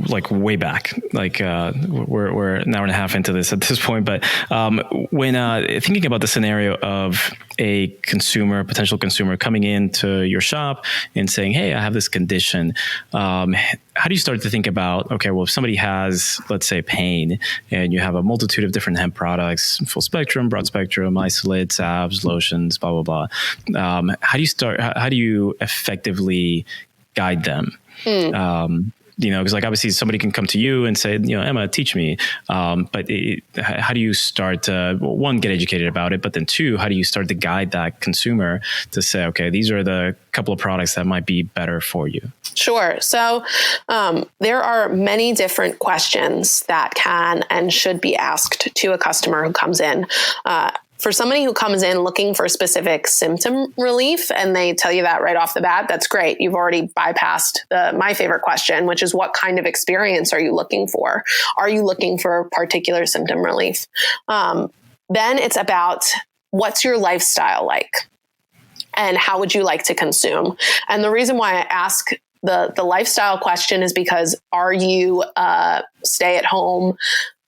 like way back, like we're an hour and a half into this at this point, but when thinking about the scenario of a potential consumer coming into your shop and saying, hey, I have this condition, how do you start to think about, okay, well, if somebody has, let's say, pain, and you have a multitude of different hemp products, full spectrum, broad spectrum, isolate, salves, lotions, blah, blah, blah. How do you effectively guide them? Because like obviously somebody can come to you and say, Emma, teach me. But how do you start to, one, get educated about it, but then two, how do you start to guide that consumer to say, okay, these are the couple of products that might be better for you? Sure. So there are many different questions that can and should be asked to a customer who comes in. For somebody who comes in looking for specific symptom relief and they tell you that right off the bat, that's great. You've already bypassed my favorite question, which is what kind of experience are you looking for? Are you looking for particular symptom relief? Then it's about what's your lifestyle like and how would you like to consume? And the reason why I ask the lifestyle question is because are you stay at home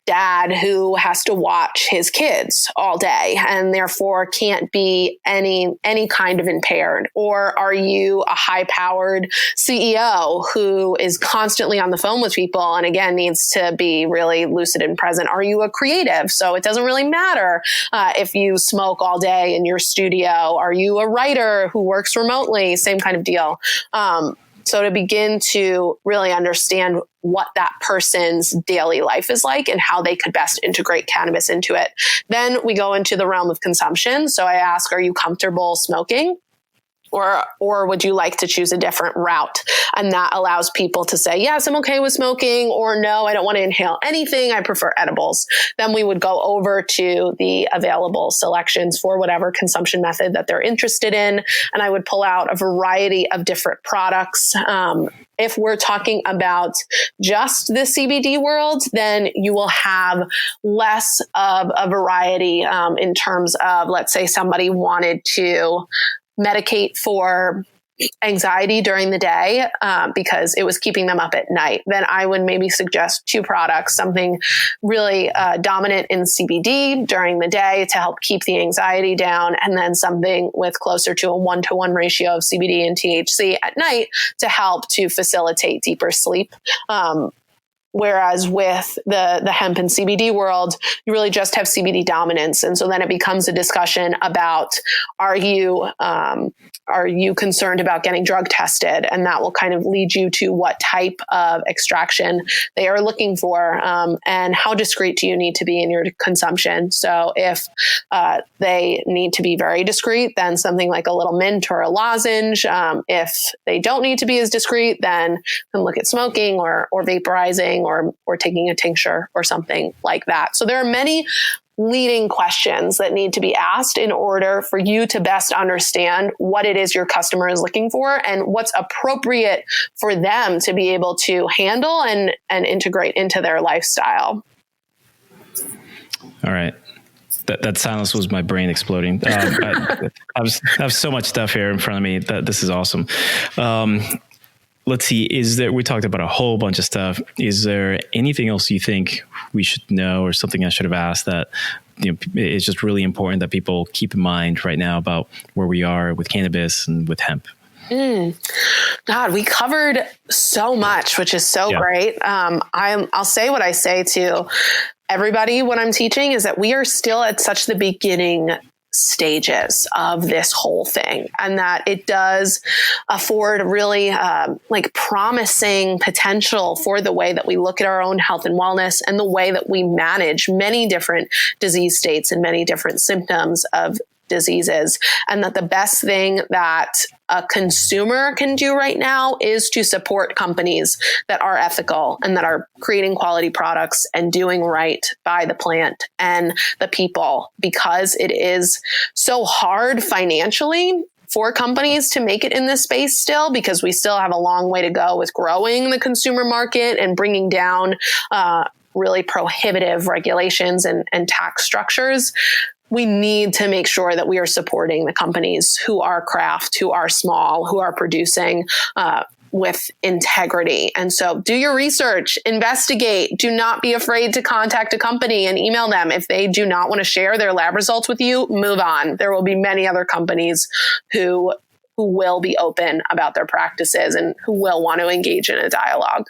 dad who has to watch his kids all day and therefore can't be any kind of impaired? Or are you a high-powered CEO who is constantly on the phone with people and again needs to be really lucid and present? Are you a creative? So it doesn't really matter if you smoke all day in your studio. Are you a writer who works remotely? Same kind of deal. So to begin to really understand what that person's daily life is like and how they could best integrate cannabis into it. Then we go into the realm of consumption. So I ask, are you comfortable smoking? Or would you like to choose a different route? And that allows people to say, yes, I'm okay with smoking, or no, I don't want to inhale anything. I prefer edibles. Then we would go over to the available selections for whatever consumption method that they're interested in. And I would pull out a variety of different products. If we're talking about just the CBD world, then you will have less of a variety in terms of, let's say somebody wanted to medicate for anxiety during the day because it was keeping them up at night. Then I would maybe suggest 2 products, something really dominant in CBD during the day to help keep the anxiety down, and then something with closer to a 1-to-1 ratio of CBD and THC at night to help to facilitate deeper sleep. Whereas with the hemp and CBD world, you really just have CBD dominance. And so then it becomes a discussion about, are you concerned about getting drug tested? And that will kind of lead you to what type of extraction they are looking for, and how discreet do you need to be in your consumption. So if they need to be very discreet, then something like a little mint or a lozenge. If they don't need to be as discreet, then look at smoking or vaporizing or taking a tincture or something like that. So there are many leading questions that need to be asked in order for you to best understand what it is your customer is looking for and what's appropriate for them to be able to handle and integrate into their lifestyle. All right. That silence was my brain exploding. I have so much stuff here in front of me. This is awesome. Let's see, we talked about a whole bunch of stuff. Is there anything else you think we should know, or something I should have asked that is just really important that people keep in mind right now about where we are with cannabis and with hemp? God, we covered so much, which is so great. I'll say what I say to everybody when I'm teaching is that we are still at such the beginning stages of this whole thing, and that it does afford really promising potential for the way that we look at our own health and wellness and the way that we manage many different disease states and many different symptoms of diseases. And that the best thing that a consumer can do right now is to support companies that are ethical and that are creating quality products and doing right by the plant and the people, because it is so hard financially for companies to make it in this space still, because we still have a long way to go with growing the consumer market and bringing down really prohibitive regulations and tax structures. We need to make sure that we are supporting the companies who are craft, who are small, who are producing with integrity. And so do your research, investigate. Do not be afraid to contact a company and email them. If they do not want to share their lab results with you, move on. There will be many other companies who will be open about their practices and who will want to engage in a dialogue.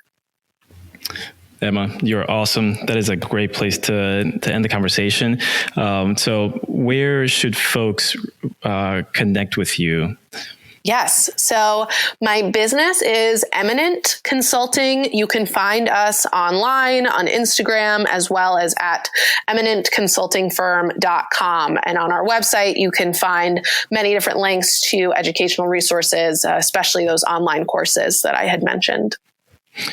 Emma, you're awesome. That is a great place to end the conversation. So where should folks connect with you? Yes. So my business is Eminent Consulting. You can find us online on Instagram, as well as at eminentconsultingfirm.com. And on our website, you can find many different links to educational resources, especially those online courses that I had mentioned.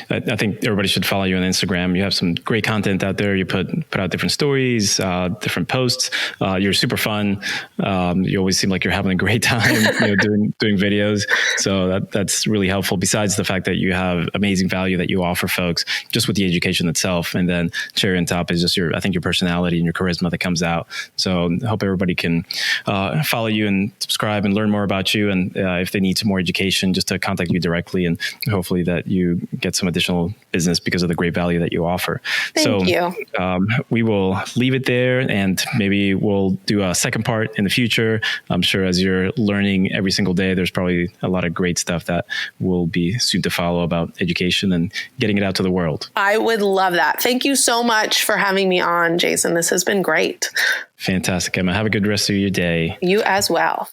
I think everybody should follow you on Instagram. You have some great content out there. You put out different stories, different posts. You're super fun. You always seem like you're having a great time doing videos. So that's really helpful. Besides the fact that you have amazing value that you offer folks just with the education itself. And then cherry on top is just your personality and your charisma that comes out. So I hope everybody can follow you and subscribe and learn more about you. And if they need some more education, just to contact you directly, and hopefully that you get some additional business because of the great value that you offer. Thank you. We will leave it there, and maybe we'll do a second part in the future. I'm sure as you're learning every single day, there's probably a lot of great stuff that will be soon to follow about education and getting it out to the world. I would love that. Thank you so much for having me on, Jason. This has been great. Fantastic, Emma. Have a good rest of your day. You as well.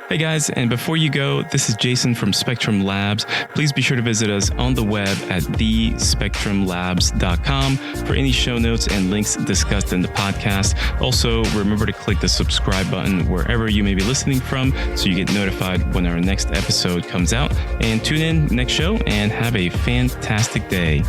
Hey guys, and before you go, this is Jason from Spectrum Labs. Please be sure to visit us on the web at thespectrumlabs.com for any show notes and links discussed in the podcast. Also, remember to click the subscribe button wherever you may be listening from so you get notified when our next episode comes out. And tune in next show and have a fantastic day.